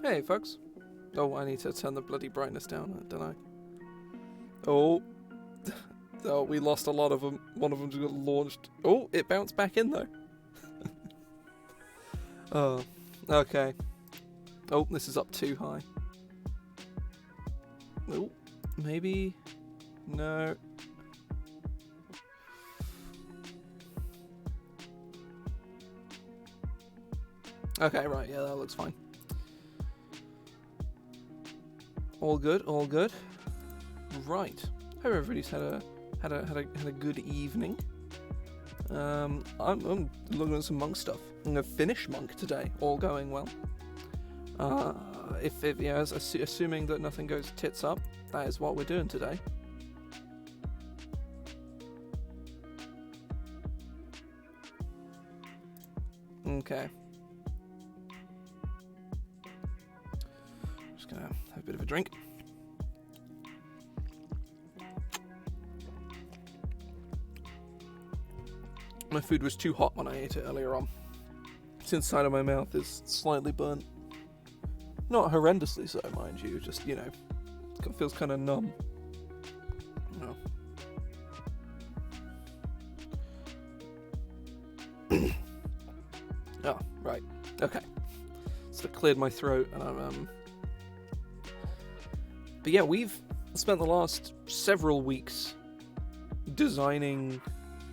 Hey, folks. Oh, I need to turn the bloody brightness down, don't I? Oh. Oh, we lost a lot of them. One of them just got launched. Oh, it bounced back in, though. Oh, okay. Oh, this is up too high. Oh, maybe... No. Okay, right, yeah, that looks fine. All good, all good. Right. Hope everybody's had a good evening. I'm looking at some monk stuff. I'm gonna finish monk today, all going well. Assuming that nothing goes tits up, that is what we're doing today. Okay. Just gonna have a bit of a drink. My food was too hot when I ate it earlier on. It's inside of my mouth is slightly burnt. Not horrendously so, mind you, just, you know, it feels kind of numb. No. Oh, right. Okay. So I cleared my throat and I'm, But yeah, we've spent the last several weeks designing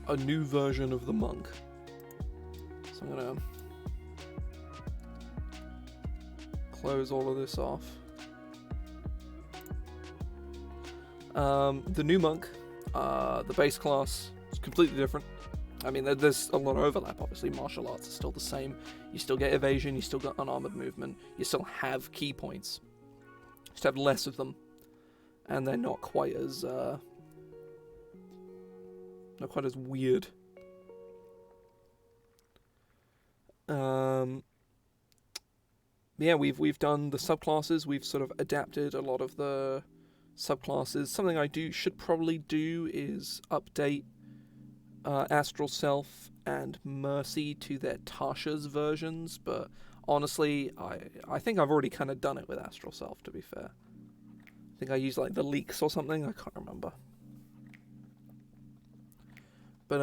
a new version of the monk. So I'm gonna close all of this off. The new monk, the base class is completely different. I mean, there's a lot of overlap, obviously. Martial arts is still the same. You still get evasion, you still got unarmored movement, you still have key points. You just have less of them. And they're not quite as weird. Yeah, we've done the subclasses. We've sort of adapted a lot of the subclasses. Something I should probably do is update Astral Self and Mercy to their Tasha's versions, but honestly, I think I've already kind of done it with Astral Self, to be fair. I think I used like the leaks or something, I can't remember. But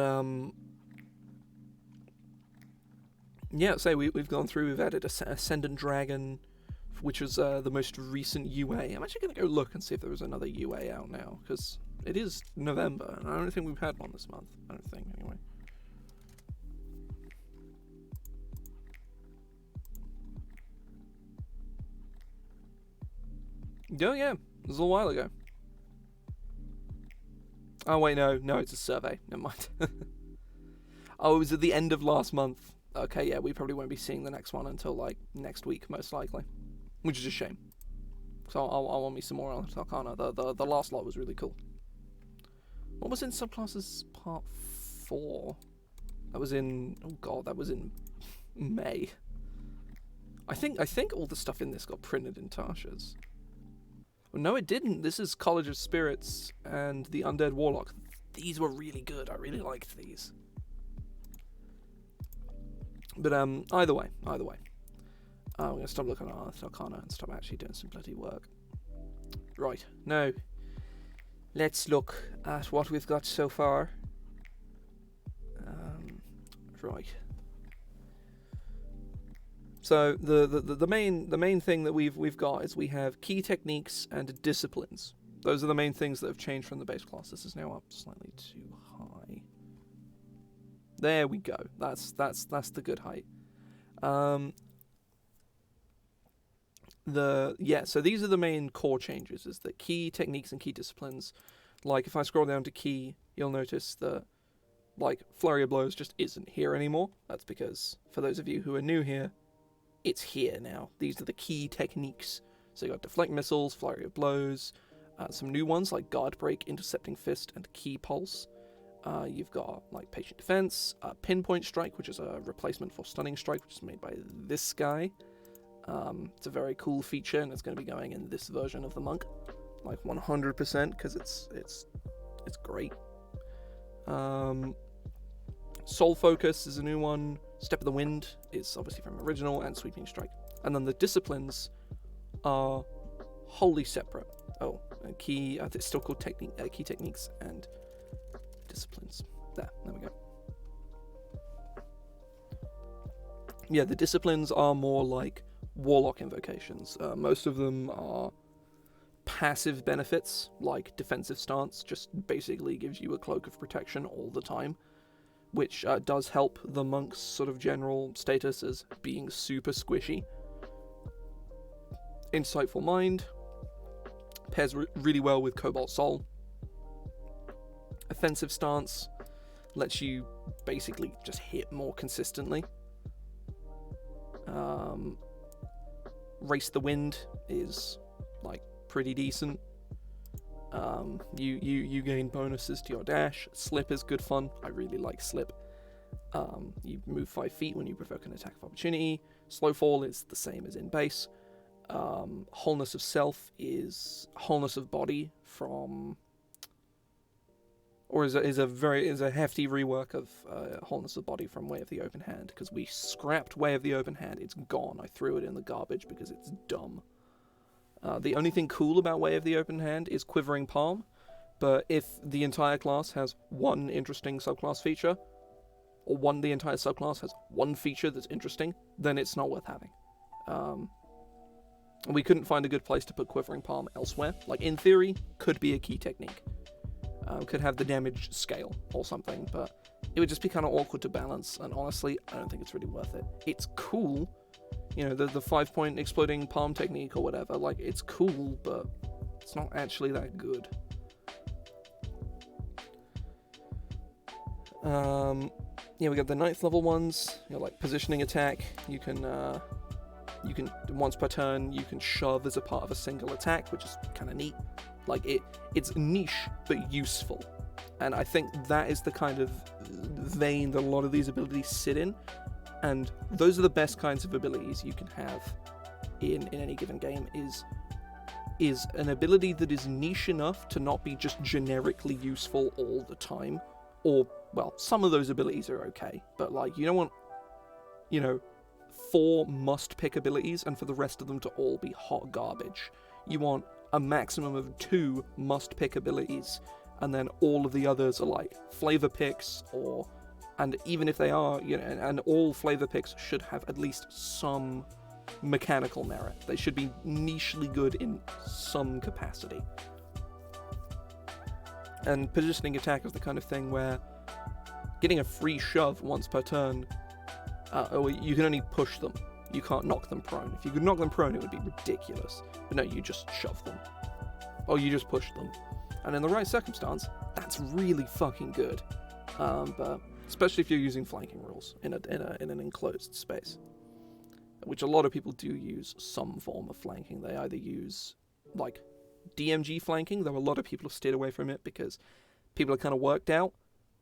yeah, so we've gone through, we've added Ascendant Dragon, which was the most recent UA. I'm actually going to go look and see if there was another UA out now, because it is November, and I don't think we've had one this month. I don't think, anyway. Oh yeah, it was a while ago. Oh wait, no, it's a survey. Never mind. Oh, it was at the end of last month. Okay, yeah, we probably won't be seeing the next one until like next week, most likely, which is a shame. So I want me some more on Arcana. The last lot was really cool. What was in subclasses part 4? That was in May. I think all the stuff in this got printed in Tasha's. Well, no, it didn't. This is College of Spirits and the Undead Warlock. These were really good. I really liked these. But either way. I'm going to stop looking at Arcana and stop actually doing some bloody work. Right, now, let's look at what we've got so far. Right. So the main thing that we've got is we have key techniques and disciplines. Those are the main things that have changed from the base class. This is now up slightly too high. There we go. That's the good height. So these are the main core changes, is the key techniques and key disciplines. Like if I scroll down to key, you'll notice that like Flurry of Blows just isn't here anymore. That's because for those of you who are new here, it's here now. These are the key techniques. So you got Deflect Missiles, Flurry of Blows, some new ones like Guard Break, Intercepting Fist, and Key Pulse. You've got like Patient Defense, Pinpoint Strike, which is a replacement for Stunning Strike, which is made by this guy. It's a very cool feature, and it's going to be going in this version of the monk, like 100%, because it's great. Soul Focus is a new one. Step of the Wind is obviously from original, and Sweeping Strike. And then the disciplines are wholly separate. Oh, and key, it's still called key techniques and disciplines. There we go. Yeah, the disciplines are more like warlock invocations. Most of them are passive benefits, like defensive stance, just basically gives you a cloak of protection all the time, which does help the monk's sort of general status as being super squishy. Insightful Mind pairs really well with Cobalt Soul. Offensive Stance lets you basically just hit more consistently. Race the Wind is like pretty decent. You gain bonuses to your dash. Slip is good fun. I really like Slip. You move 5 feet when you provoke an attack of opportunity. Slow Fall is the same as in base. Wholeness of Self is wholeness of body from, or is a hefty rework of wholeness of body from Way of the Open Hand, because we scrapped Way of the Open Hand. It's gone. I threw it in the garbage because it's dumb. The only thing cool about Way of the Open Hand is Quivering Palm, but if the entire class has one interesting subclass feature, or the entire subclass has one feature that's interesting, then it's not worth having. We couldn't find a good place to put Quivering Palm elsewhere. Like, in theory, could be a key technique. Could have the damage scale or something, but it would just be kind of awkward to balance, and honestly, I don't think it's really worth it. It's cool, you know, the 5-point exploding palm technique or whatever, like, it's cool, but it's not actually that good. Yeah, we got the 9th level ones, you know, like Positioning Attack. You can once per turn, you can shove as a part of a single attack, which is kind of neat. Like, it's niche, but useful. And I think that is the kind of vein that a lot of these abilities sit in. And those are the best kinds of abilities you can have in any given game, is an ability that is niche enough to not be just generically useful all the time. Or, well, some of those abilities are okay, but, like, you don't want, 4 must-pick abilities and for the rest of them to all be hot garbage. You want a maximum of 2 must-pick abilities, and then all of the others are like flavor picks, and even if they are, and all flavor picks should have at least some mechanical merit. They should be nichely good in some capacity. And Positioning Attack is the kind of thing where getting a free shove once per turn, you can only push them. You can't knock them prone. If you could knock them prone, it would be ridiculous. But no, you just shove them. Or you just push them. And in the right circumstance, that's really fucking good. But especially if you're using flanking rules in an enclosed space, which a lot of people do use some form of flanking. They either use, like, DMG flanking, though a lot of people have steered away from it because people are kind of worked out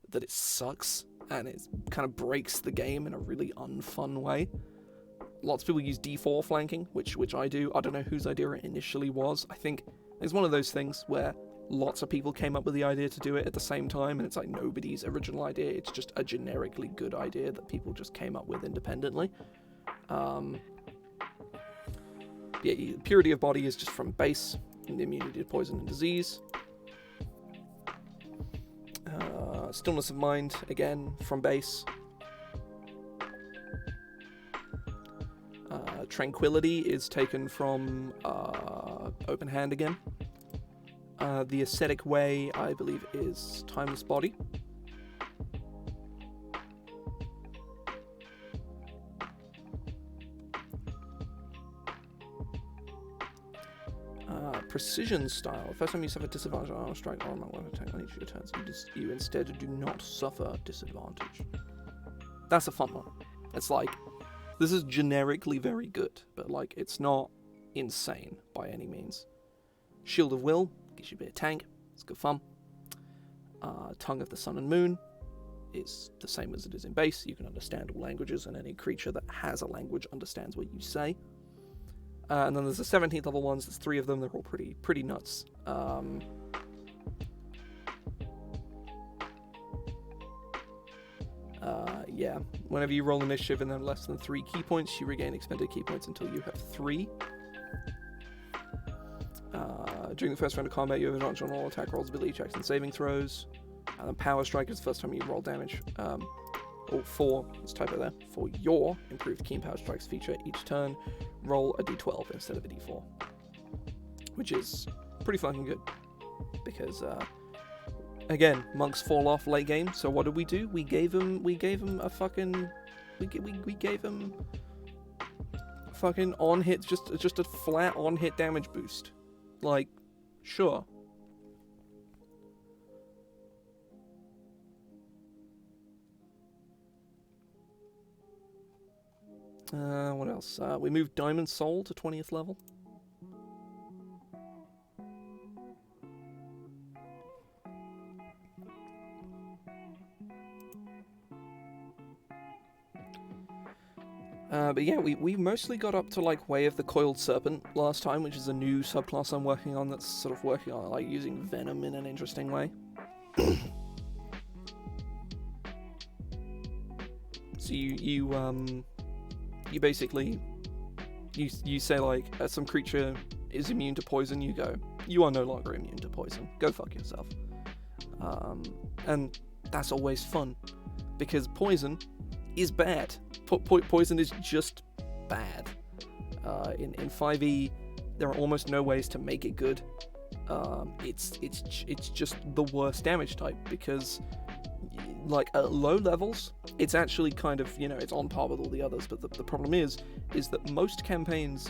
that it sucks and it kind of breaks the game in a really unfun way. Lots of people use D4 flanking, which I do. I don't know whose idea it initially was. I think it's one of those things where lots of people came up with the idea to do it at the same time, and it's like nobody's original idea. It's just a generically good idea that people just came up with independently. Yeah, Purity of Body is just from base, and the immunity to poison and disease. Stillness of Mind, again, from base. Tranquility is taken from Open Hand again. The Ascetic Way, I believe, is Timeless Body. Precision Style. First time you suffer disadvantage on armor strike or armor attack on each of your turns, you instead do not suffer disadvantage. That's a fun one. It's like, this is generically very good, but, like, it's not insane by any means. Shield of Will gives you a bit of tank. It's good fun. Tongue of the Sun and Moon is the same as it is in base. You can understand all languages, and any creature that has a language understands what you say. And then there's the 17th level ones. There's 3 of them. They're all pretty nuts. Yeah, whenever you roll initiative and then less than 3 key points, you regain expended key points until you have 3. During the first round of combat, you have advantage on all attack rolls, ability checks, and saving throws. And then Power Strike is the first time you roll damage. Let's type it there. For your improved Keen Power Strikes feature, each turn, roll a d12 instead of a d4. Which is pretty fucking good. Because, again, monks fall off late game, so what did we do? We gave him a fucking... We gave him fucking on-hit, just a flat on-hit damage boost. Like, sure. What else? We moved Diamond Soul to 20th level. But yeah, we mostly got up to, like, Way of the Coiled Serpent last time, which is a new subclass I'm working on that's sort of working on, like, using venom in an interesting way. So you basically, you say, like, some creature is immune to poison, you go, you are no longer immune to poison, go fuck yourself. And that's always fun, because poison is bad. Poison is just bad. In 5e, there are almost no ways to make it good. It's just the worst damage type, because, like, at low levels, it's actually kind of, you know, it's on par with all the others, but the problem is that most campaigns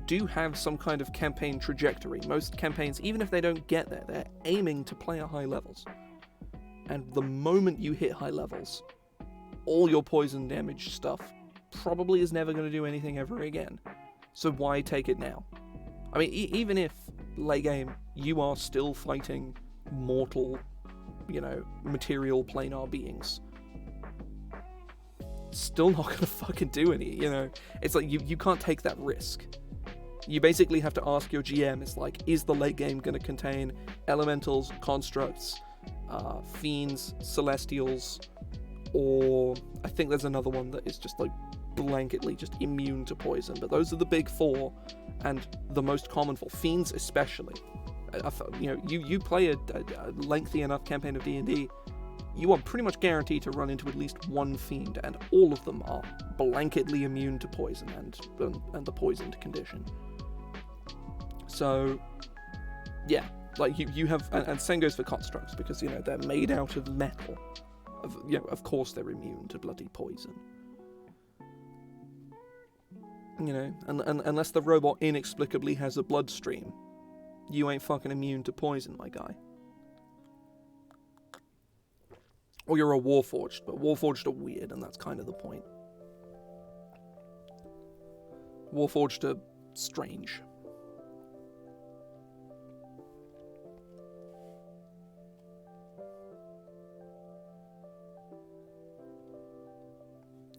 do have some kind of campaign trajectory. Most campaigns, even if they don't get there, they're aiming to play at high levels. And the moment you hit high levels, all your poison damage stuff probably is never going to do anything ever again. So why take it now? I mean, even if, late game, you are still fighting mortal, you know, material planar beings, still not going to fucking do any, you know? It's like, you can't take that risk. You basically have to ask your GM, it's like, is the late game going to contain elementals, constructs, fiends, celestials, or I think there's another one that is just, like, blanketly just immune to poison, but those are the big four, and the most common for fiends especially. You know, you play a lengthy enough campaign of D&D, you are pretty much guaranteed to run into at least one fiend, and all of them are blanketly immune to poison and the poisoned condition. So, yeah, like, you have, and same goes for constructs, because, you know, they're made out of metal. You know, of course they're immune to bloody poison. You know, and unless the robot inexplicably has a bloodstream, you ain't fucking immune to poison, my guy. Or you're a Warforged, but Warforged are weird, and that's kind of the point. Warforged are strange.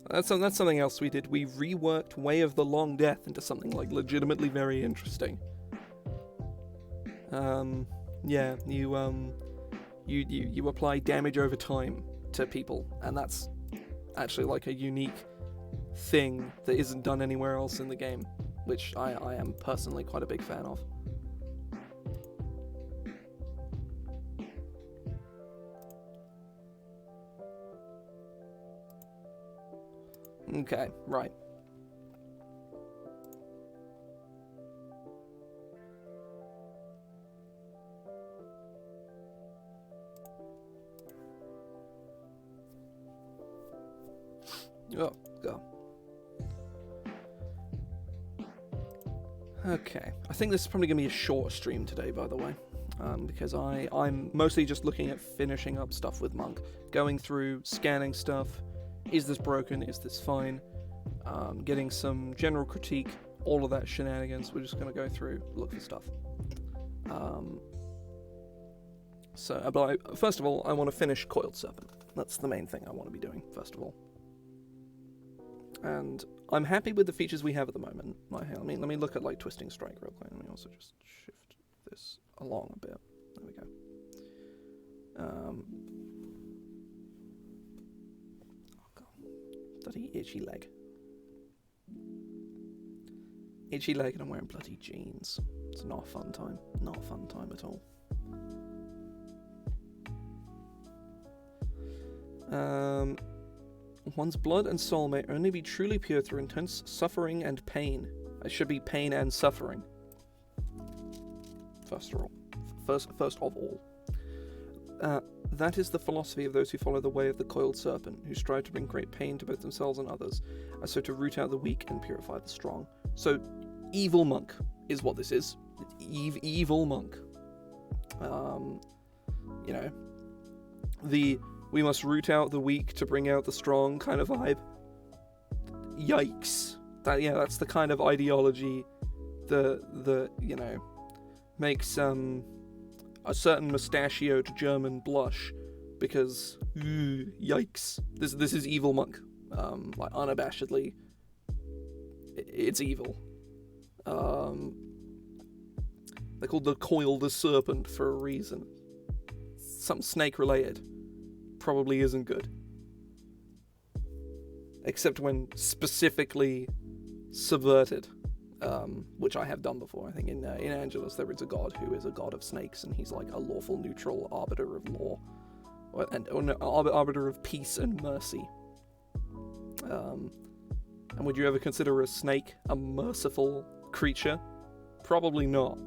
That's something else we did. We reworked Way of the Long Death into something, like, legitimately very interesting. Yeah, you apply damage over time to people, and that's actually, like, a unique thing that isn't done anywhere else in the game, which I am personally quite a big fan of. Okay, right. Oh, go. Okay, I think this is probably going to be a short stream today, by the way, because I'm mostly just looking at finishing up stuff with Monk, going through, scanning stuff. Is this broken? Is this fine? Getting some general critique, all of that shenanigans. We're just going to go through, look for stuff. But first of all, I want to finish Coiled Serpent. That's the main thing I want to be doing, first of all. And I'm happy with the features we have at the moment. Let me look at, like, Twisting Strike real quick. Let me also just shift this along a bit. There we go. Bloody itchy leg. itchy leg and I'm wearing bloody jeans. It's not a fun time. Not a fun time at all. One's blood and soul may only be truly pure through intense suffering and pain. It should be pain and suffering. First of all. That is the philosophy of those who follow the way of the coiled serpent, who strive to bring great pain to both themselves and others, as so to root out the weak and purify the strong. So, evil monk is what this is. Evil monk. You know, the we must root out the weak to bring out the strong kind of vibe. Yikes. That's the kind of ideology that you know, makes a certain mustachioed German blush, because yikes. This is evil monk. Like unabashedly, it's evil. They're called the coiled serpent for a reason. Something snake related. Probably isn't good. Except when specifically subverted, which I have done before. I think in Angelus there is a god who is a god of snakes, and he's like a lawful neutral arbiter of law, arbiter of peace and mercy. And would you ever consider a snake a merciful creature? Probably not.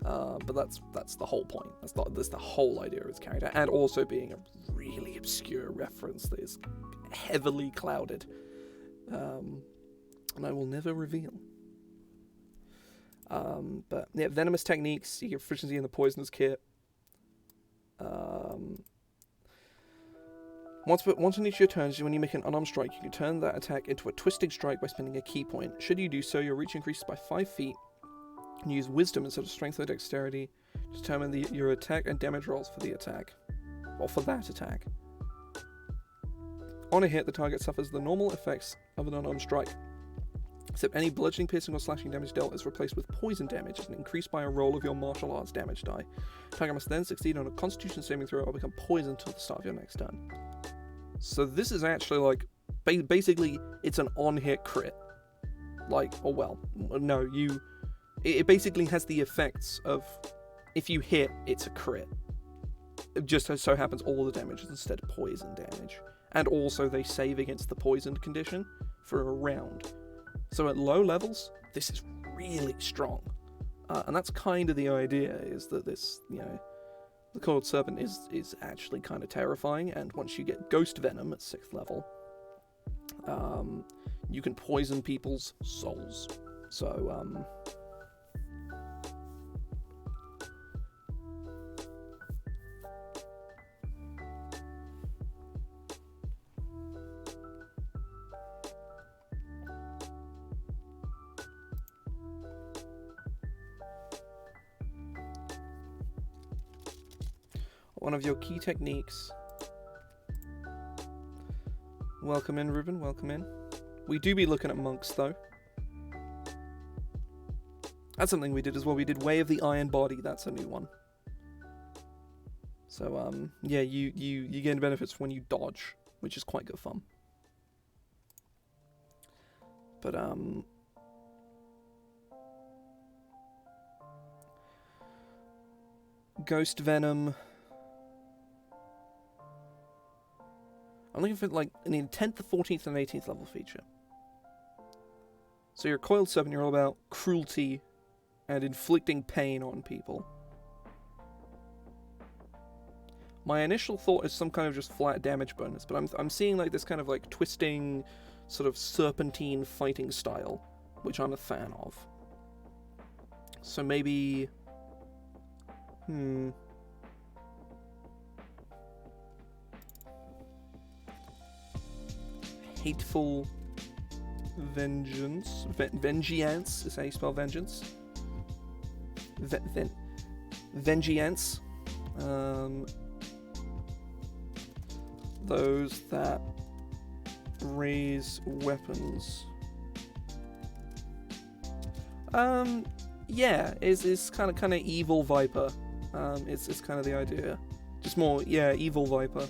But that's the whole point. That's the whole idea of his character, and also being a really obscure reference that is heavily clouded, and I will never reveal. But yeah, venomous techniques. You get proficiency in the poisonous kit. Once on each of your turns, when you make an unarmed strike, you can turn that attack into a twisting strike by spending a key point. Should you do so, your reach increases by 5 feet. And use wisdom instead of strength or dexterity to determine your attack and damage rolls for the attack. Or for that attack. On a hit, the target suffers the normal effects of an unarmed strike. Except any bludgeoning, piercing, or slashing damage dealt is replaced with poison damage and increased by a roll of your martial arts damage die. Target must then succeed on a constitution saving throw or become poisoned until the start of your next turn. So this is actually like, basically, it's an on-hit crit. Like, oh well, no, it basically has the effects of, if you hit, it's a crit. It just so happens all the damage is instead poison damage. And also they save against the poisoned condition for a round. So at low levels, this is really strong. And that's kind of the idea, is that this, you know, the coiled serpent is actually kind of terrifying, and once you get ghost venom at 6th level, you can poison people's souls. So, one of your key techniques. Welcome in, Ruben, welcome in. We do be looking at monks, though. That's something we did as well. We did Way of the Iron Body, that's a new one. So, yeah, you gain benefits when you dodge, which is quite good fun. But, Ghost Venom. I'm looking for, like, an 10th, 14th, and 18th level feature. So you're a coiled serpent, you're all about cruelty and inflicting pain on people. My initial thought is some kind of just flat damage bonus, but I'm seeing, like, this kind of, like, twisting, sort of serpentine fighting style, which I'm a fan of. So maybe... Hateful Vengeance. Vengeance is how you spell vengeance. Vengeance. Those that raise weapons. Yeah, is kind of evil viper. It's kind of the idea. Just more, yeah, evil viper.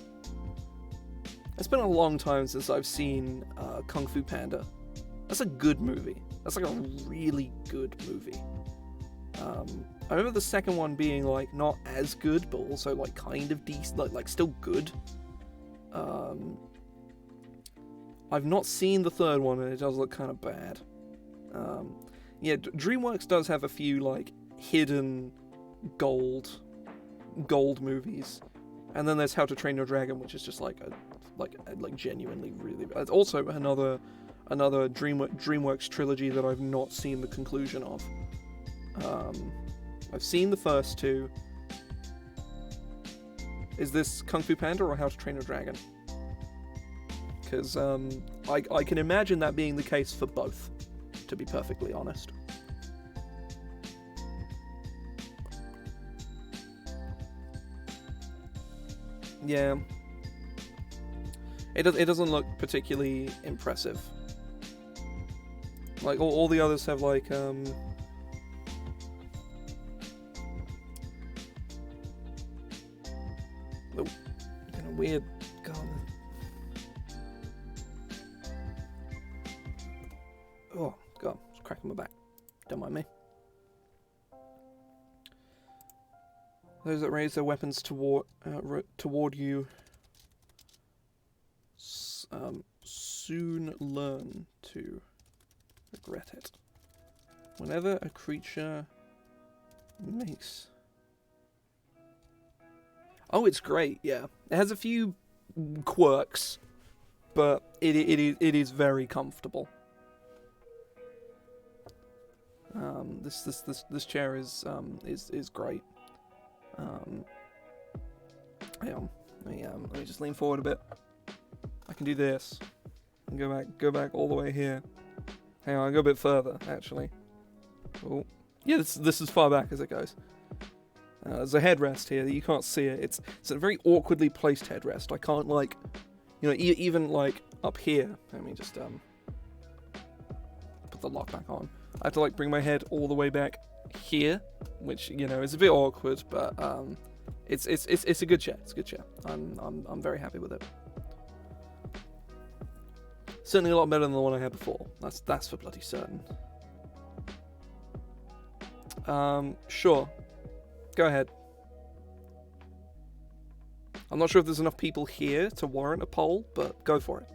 It's been a long time since I've seen Kung Fu Panda. That's a good movie. That's like a really good movie. I remember the second one being like not as good, but also like kind of decent, like still good. I've not seen the third one, and it does look kind of bad. Yeah, DreamWorks does have a few like hidden gold movies, and then there's How to Train Your Dragon, which is just like genuinely really bad. It's also another DreamWorks trilogy that I've not seen the conclusion of. I've seen the first two. Is this Kung Fu Panda or How to Train Your Dragon? Because I can imagine that being the case for both, to be perfectly honest. Yeah. It doesn't look particularly impressive. Like, all the others have, like, oh, kind of weird. God. Oh, God, it's cracking my back. Don't mind me. Those that raise their weapons toward you soon learn to regret it. Whenever a creature makes... Oh, it's great, yeah. It has a few quirks, but it is very comfortable. This chair is great. Hang on. Let me just lean forward a bit. I can do this. And go back all the way here. Hang on, I'll go a bit further, actually. Oh. Yeah, this is far back as it goes. There's a headrest here. You can't see it. It's a very awkwardly placed headrest. I can't, like, even, like, up here. Let me just, put the lock back on. I have to, like, bring my head all the way back here, which, is a bit awkward, but, it's a good chair. It's a good chair. I'm very happy with it. Certainly a lot better than the one I had before. That's for bloody certain. Sure. Go ahead. I'm not sure if there's enough people here to warrant a poll, but go for it.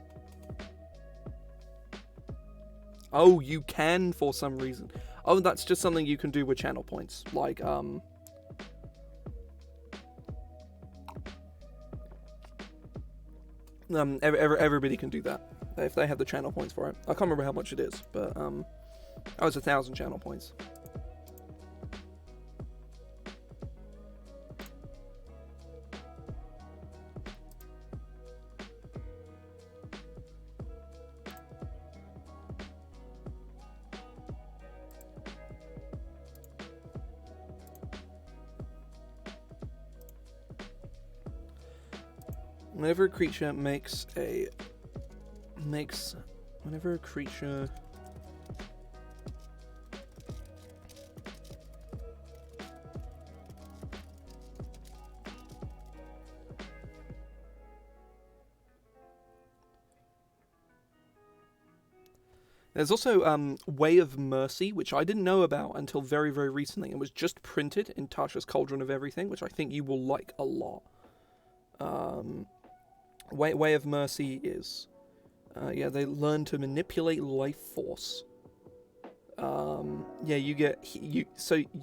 Oh, you can for some reason. Oh, that's just something you can do with channel points. Like, everybody can do that if they have the channel points for it. I can't remember how much it is, but it's 1,000 channel points. Whenever a creature There's also Way of Mercy, which I didn't know about until very, very recently. It was just printed in Tasha's Cauldron of Everything, which I think you will like a lot. Way of Mercy is, they learn to manipulate life force. So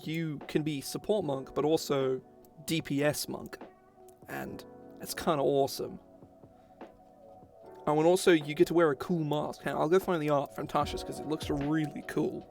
you can be support monk, but also DPS monk, and it's kind of awesome. Oh, and also you get to wear a cool mask. I'll go find the art from Tasha's because it looks really cool.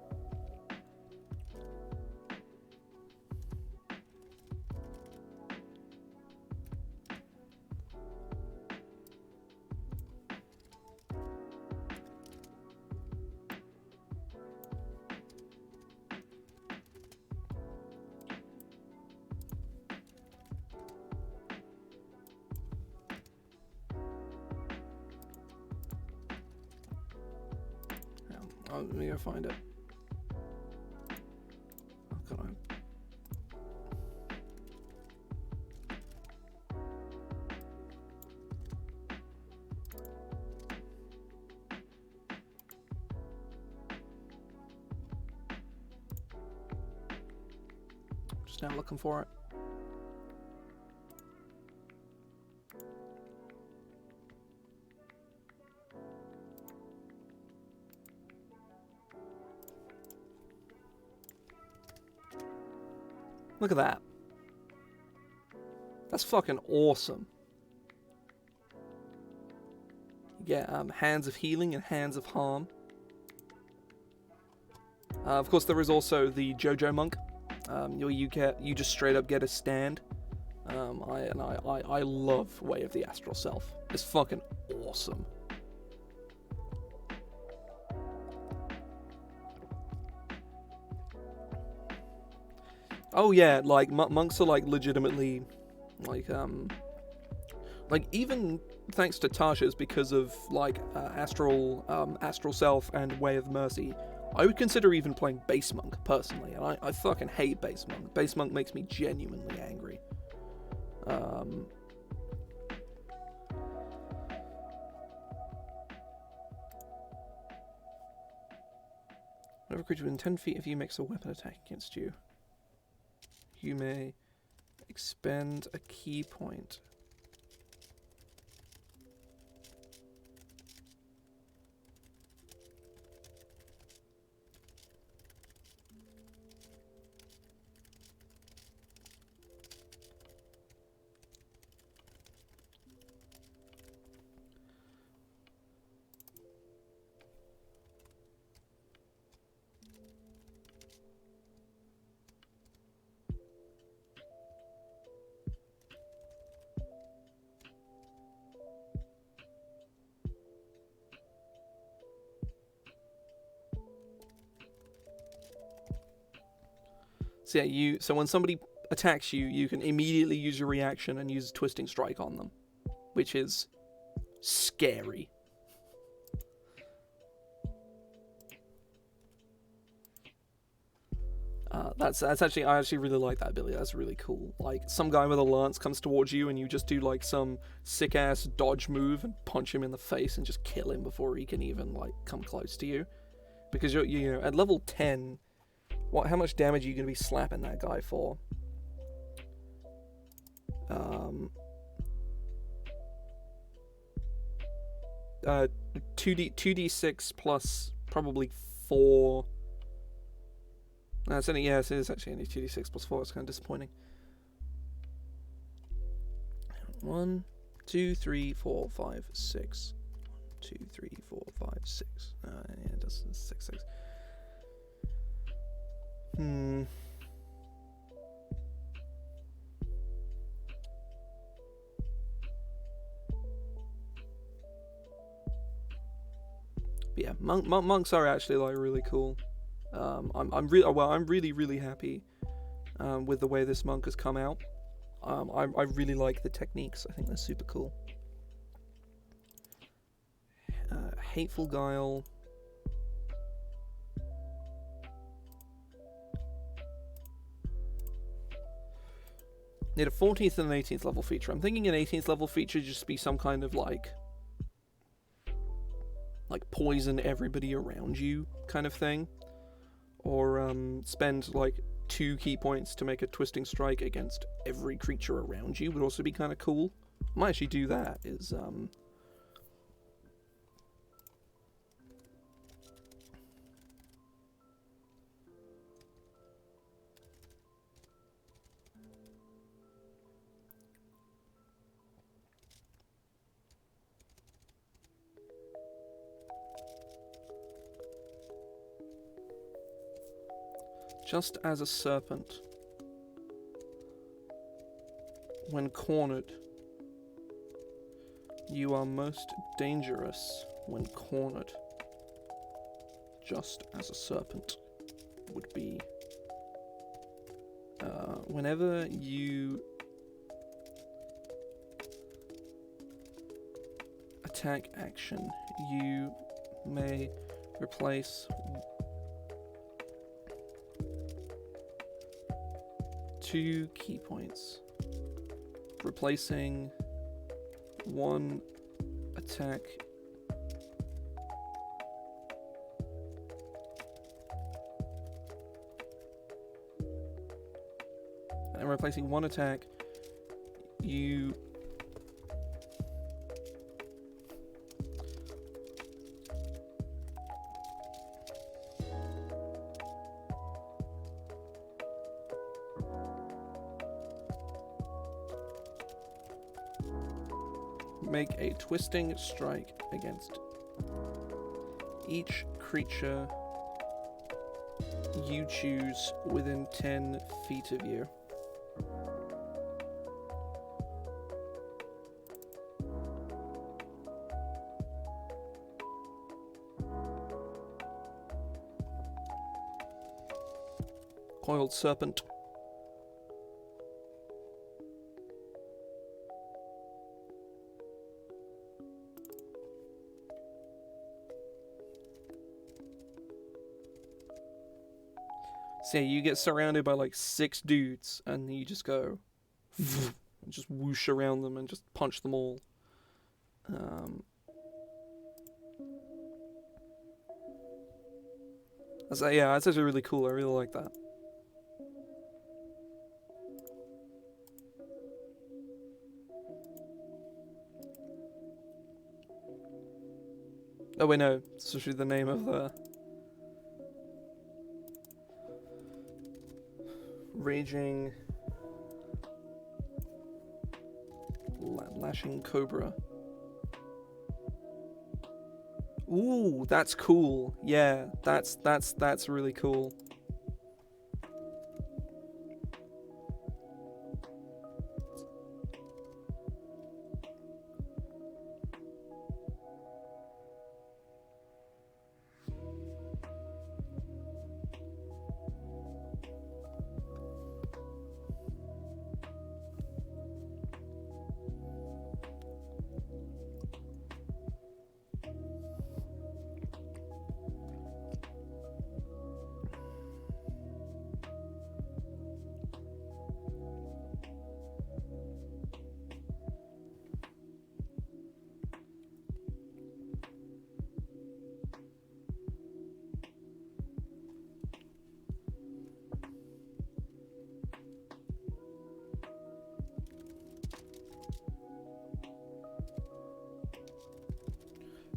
Let me go find it. Oh, God. now looking for it. Look at that. That's fucking awesome. You get Hands of Healing and Hands of Harm. Of course, there is also the JoJo Monk. You just straight up get a stand. I love Way of the Astral Self. It's fucking awesome. Oh yeah, like monks are like legitimately, like even thanks to Tasha's, because of like Astral Self and Way of Mercy, I would consider even playing Base Monk personally, and I fucking hate Base Monk. Base Monk makes me genuinely angry. Whenever a creature within 10 feet of you makes a weapon attack against you, you may expend a key point. So yeah, so when somebody attacks you, you can immediately use your reaction and use Twisting Strike on them, which is scary. That's actually, I actually really like that ability. That's really cool. Like, some guy with a lance comes towards you and you just do like some sick ass dodge move and punch him in the face and just kill him before he can even like come close to you, because you know, at level 10, how much damage are you going to be slapping that guy for? 2d6 plus probably 4. No, it's only, it is actually only 2d6 plus 4. It's kind of disappointing. 1, 2, 3, 4, 5, 6. 1, 2, 3, 4, 5, 6. Yeah, it does 6, 6. But yeah, monks are actually like really cool. I'm really happy with the way this monk has come out. I really like the techniques. I think they're super cool. Hateful Guile. Need a 14th and an 18th level feature. I'm thinking an 18th level feature just be some kind of like poison everybody around you kind of thing, or spend like 2 key points to make a Twisting Strike against every creature around you would also be kind of cool. I might actually do that. Is just as a serpent, when cornered, you are most dangerous when cornered. Just as a serpent would be whenever you attack action, you may replace 2 key points, replacing 1 attack and replacing one attack, you make a twisting strike against each creature you choose within 10 feet of you. Coiled Serpent. So yeah, you get surrounded by like 6 dudes, and you just go, and just whoosh around them and just punch them all. Yeah, that's actually really cool. I really like that. Oh wait, no, it's actually the name of the Raging Lashing Cobra. Ooh, that's cool. Yeah, that's really cool.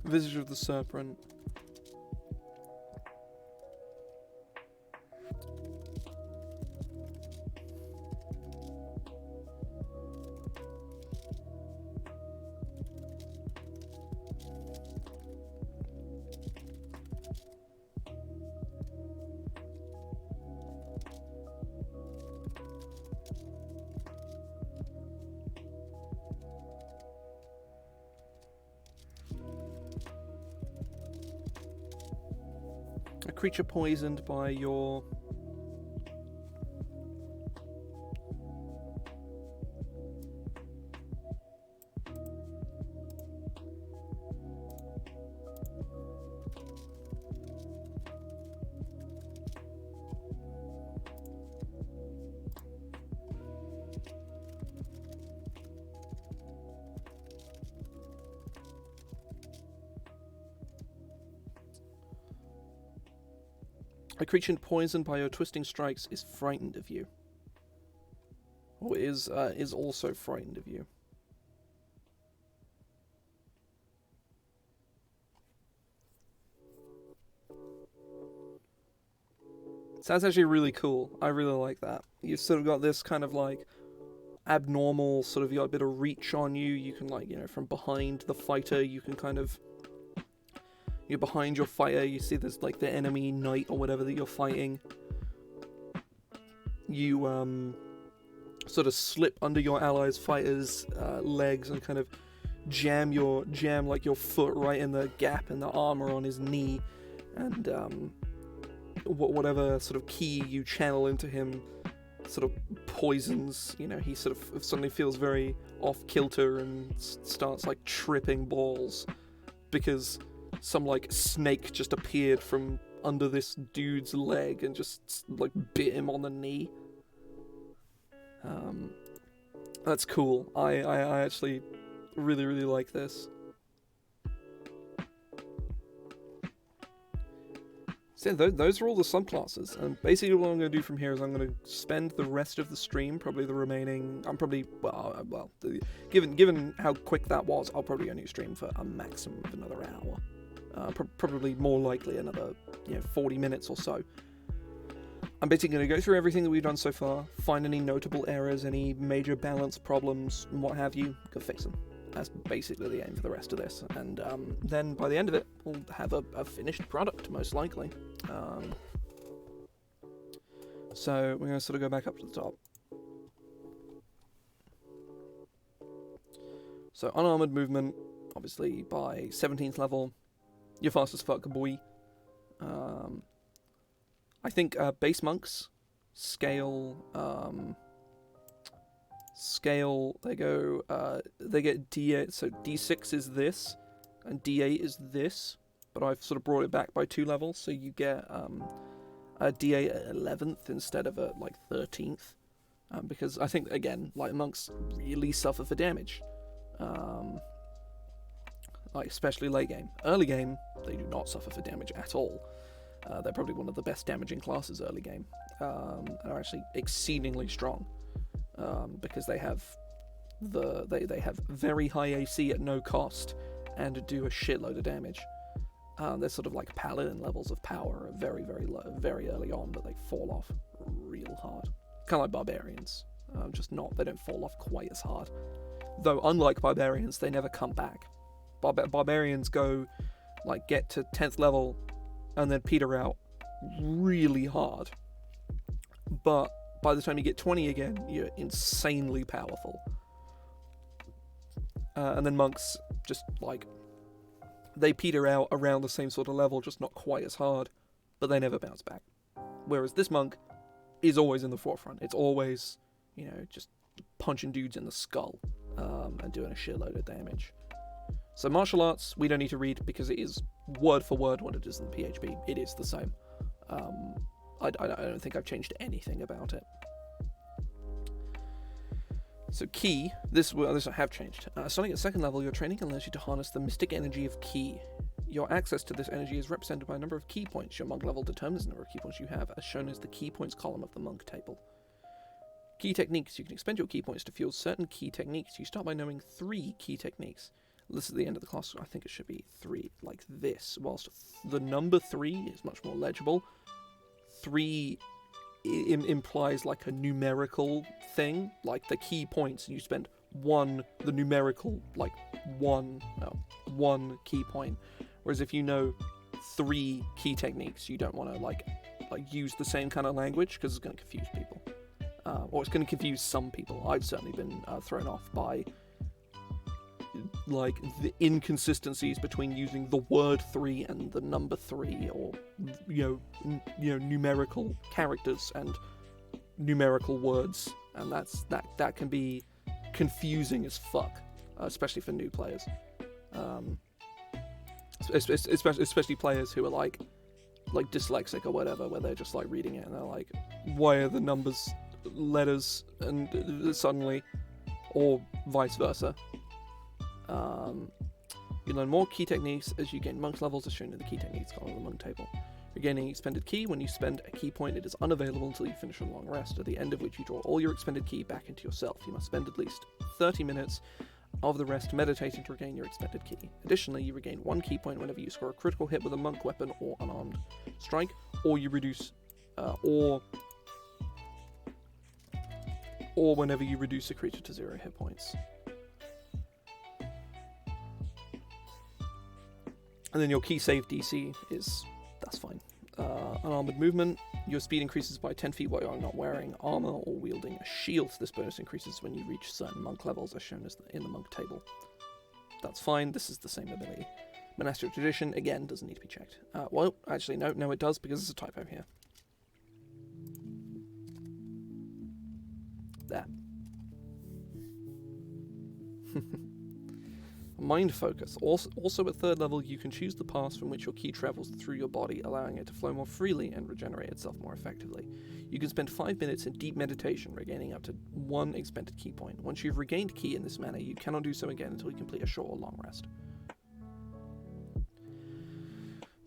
Visage of the Serpent. A creature poisoned by your a creature poisoned by your twisting strikes is frightened of you. Or is also frightened of you. So that's actually really cool. I really like that. You've sort of got this kind of like abnormal sort of, you got a bit of reach on you. You can like, you know, from behind the fighter, you can kind of, you're behind your fighter, you see there's like the enemy knight or whatever that you're fighting. You sort of slip under your allies' fighters' legs and kind of jam like your foot right in the gap in the armor on his knee, and whatever sort of ki you channel into him sort of poisons. You know, he sort of suddenly feels very off kilter and starts like tripping balls because some like snake just appeared from under this dude's leg and just like bit him on the knee. That's cool. I actually really like this. So yeah, those are all the subclasses, and basically what I'm going to do from here is I'm going to spend the rest of the stream, probably the remaining, given how quick that was, I'll probably only stream for a maximum of another hour. Probably more likely another 40 minutes or so. I'm basically going to go through everything that we've done so far, find any notable errors, any major balance problems, and what have you, go fix them. That's basically the aim for the rest of this, and then by the end of it, we'll have a finished product, most likely. So we're going to sort of go back up to the top. So unarmored movement, obviously by 17th level, you're fast as fuck, boy. I think base monks scale. They get D8, so D6 is this, and D8 is this, but I've sort of brought it back by 2 levels, so you get a D8 at 11th instead of at, like, 13th, because I think, again, like, monks really suffer for damage, like, especially late game. Early game, they do not suffer for damage at all. They're probably one of the best damaging classes early game, and are actually exceedingly strong. Because they have they have very high AC at no cost and do a shitload of damage. They're sort of like paladin levels of power, very, very low, very early on, but they fall off real hard. Kind of like barbarians, they don't fall off quite as hard. Though unlike barbarians, they never come back. Barbarians go, like, get to 10th level and then peter out really hard. But by the time you get 20 again, you're insanely powerful. And then monks just, like, they peter out around the same sort of level, just not quite as hard, but they never bounce back. Whereas this monk is always in the forefront. It's always, just punching dudes in the skull, and doing a shitload of damage. So martial arts, we don't need to read, because it is word for word what it is in PHP. It is the same. I don't think I've changed anything about it. So Ki, this I have changed. Starting at 2nd level, your training allows you to harness the mystic energy of Ki. Your access to this energy is represented by a number of key points. Your monk level determines the number of key points you have, as shown as the key points column of the monk table. Key techniques. You can expend your key points to fuel certain key techniques. You start by knowing 3 key techniques. This is the end of the class. I think it should be 3, like this. Whilst the number 3 is much more legible, 3 implies like a numerical thing, like the key points, and you spend 1, the numerical, like 1 key point. Whereas if you know 3 key techniques, you don't want to like use the same kind of language, because it's going to confuse people, or it's going to confuse some people. I've certainly been thrown off by like the inconsistencies between using the word 3 and the number 3, or numerical characters and numerical words, and that can be confusing as fuck, especially for new players, especially players who are like dyslexic or whatever, where they're just like reading it and they're like, why are the numbers letters, and suddenly, or vice versa. You learn more key techniques as you gain monk levels, as shown in the key techniques column of the monk table. You're gaining expended key. When you spend a key point, it is unavailable until you finish a long rest, at the end of which you draw all your expended key back into yourself. You must spend at least 30 minutes of the rest meditating to regain your expended key. Additionally, you regain 1 key point whenever you score a critical hit with a monk weapon or unarmed strike, or you reduce, or whenever you reduce a creature to 0 hit points. And then your key save DC that's fine. Unarmored movement, your speed increases by 10 feet while you're not wearing armor or wielding a shield. This bonus increases when you reach certain monk levels, as shown in the monk table. That's fine, this is the same ability. Monastic tradition, again, doesn't need to be checked. Well, actually, no, it does, because there's a typo here. There. Mind focus. Also at 3rd level, you can choose the path from which your ki travels through your body, allowing it to flow more freely and regenerate itself more effectively. You can spend 5 minutes in deep meditation, regaining up to 1 expended ki point. Once you've regained ki in this manner, you cannot do so again until you complete a short or long rest.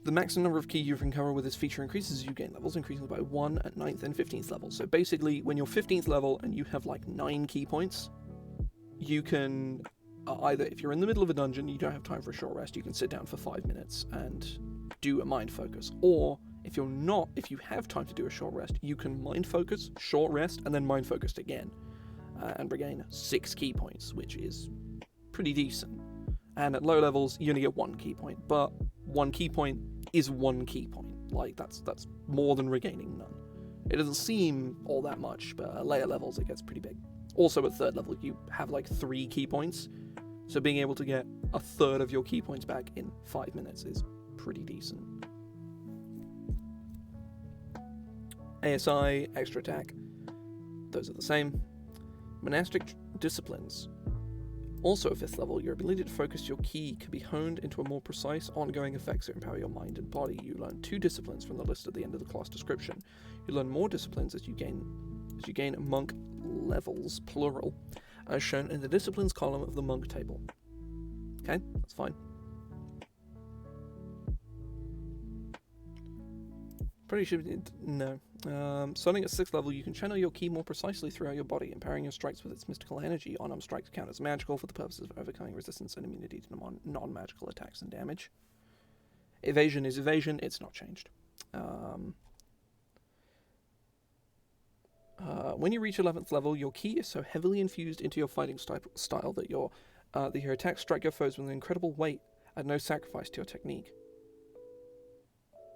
The maximum number of ki you can cover with this feature increases as you gain levels, increasing by 1 at 9th and 15th level. So basically, when you're 15th level and you have like 9 ki points, you can either, if you're in the middle of a dungeon, you don't have time for a short rest, you can sit down for 5 minutes and do a mind focus. Or if you're not, if you have time to do a short rest, you can mind focus, short rest, and then mind focused again, and regain 6 ki points, which is pretty decent. And at low levels, you only get 1 ki point, but 1 ki point is 1 ki point. Like, that's more than regaining none. It doesn't seem all that much, but at later levels, it gets pretty big. Also, at 3rd level, you have like 3 ki points, so being able to get a third of your ki points back in 5 minutes is pretty decent. ASI, extra attack, those are the same. Monastic disciplines. Also at 5th level, your ability to focus your ki can be honed into a more precise, ongoing effects that empower your mind and body. You learn 2 disciplines from the list at the end of the class description. You learn more disciplines as you gain monk levels, plural, as shown in the disciplines column of the monk table. Okay, that's fine. Pretty sure, no. Starting at 6th level, you can channel your ki more precisely throughout your body, empowering your strikes with its mystical energy. Unarmed strikes count as magical for the purposes of overcoming resistance and immunity to non-magical attacks and damage. Evasion is evasion, it's not changed. When you reach 11th level, your ki is so heavily infused into your fighting style that your attacks strike your foes with an incredible weight at no sacrifice to your technique.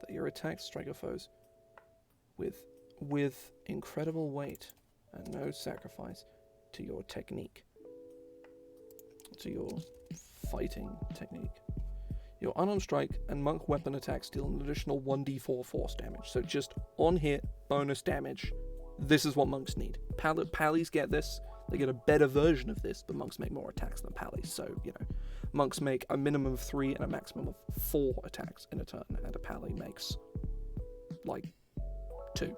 That your attacks strike your foes with incredible weight and no sacrifice to your technique. To your fighting technique. Your unarmed strike and monk weapon attacks deal an additional 1d4 force damage. So just on hit, bonus damage. This is what monks need. Pallies get this. They get a better version of this, but monks make more attacks than pallies. So, monks make a minimum of 3 and a maximum of 4 attacks in a turn, and a pally makes, 2,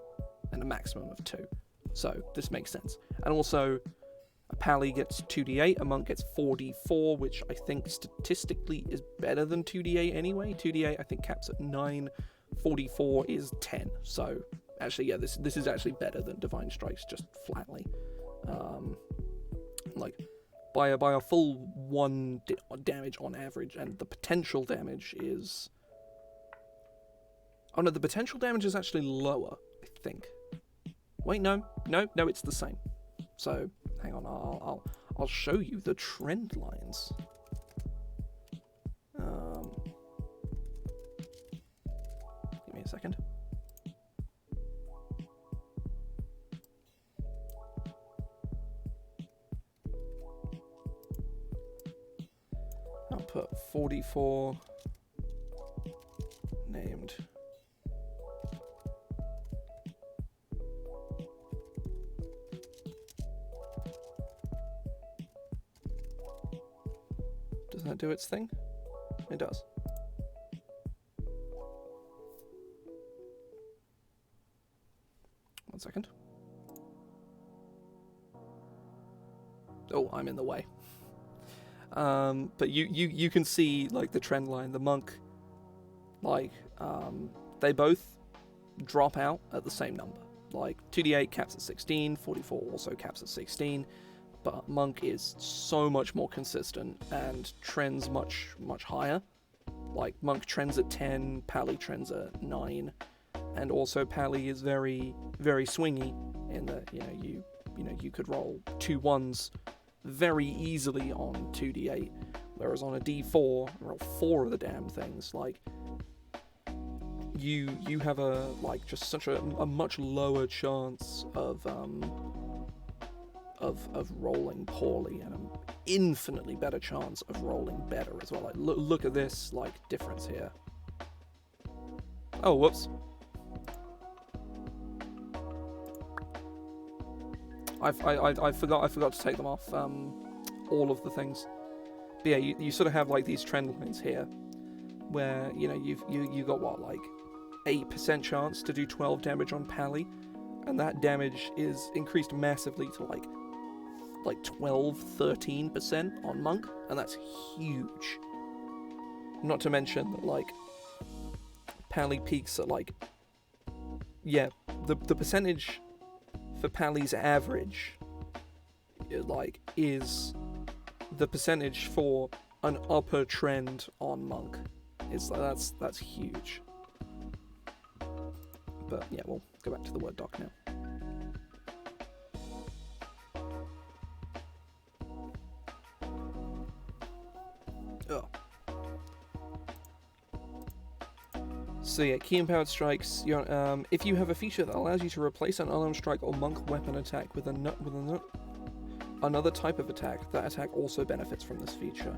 and a maximum of 2. So, this makes sense. And also, a pally gets 2d8, a monk gets 4d4, which I think statistically is better than 2d8 anyway. 2d8, I think, caps at 9, 4d4 is 10. So, actually, yeah, this is actually better than Divine Strikes, just flatly. By a full 1 damage on average, and the potential damage is... Oh no, the potential damage is actually lower, I think. Wait, no, it's the same. So, hang on, I'll show you the trend lines. Give me a second. I'll put 44 named. Does that do its thing? It does. One second. Oh, I'm in the way. But you can see the trend line. The monk, they both drop out at the same number. 2d8 caps at 16, 44 also caps at 16, but monk is so much more consistent and trends much higher. Monk trends at 10, pally trends at 9, and also pally is very very swingy in that you could roll 2 1s very easily on 2d8, whereas on a d4, roll 4 of the damn things. You have just such a much lower chance of rolling poorly, and an infinitely better chance of rolling better as well. Look at this difference here. Oh, whoops. I forgot to take them off all of the things. But yeah, you sort of have these trend lines here, where you got what 8% chance to do 12 damage on pally, and that damage is increased massively to 12-13% on monk, and that's huge. Not to mention that Pally peaks at like, yeah, the percentage for Pally's average, like, is the percentage for an upper trend on Monk. It's like, that's huge. But yeah, we'll go back to the Word doc now. Oh. So yeah, key empowered strikes. If you have a feature that allows you to replace an unarmed strike or monk weapon attack with another type of attack, that attack also benefits from this feature.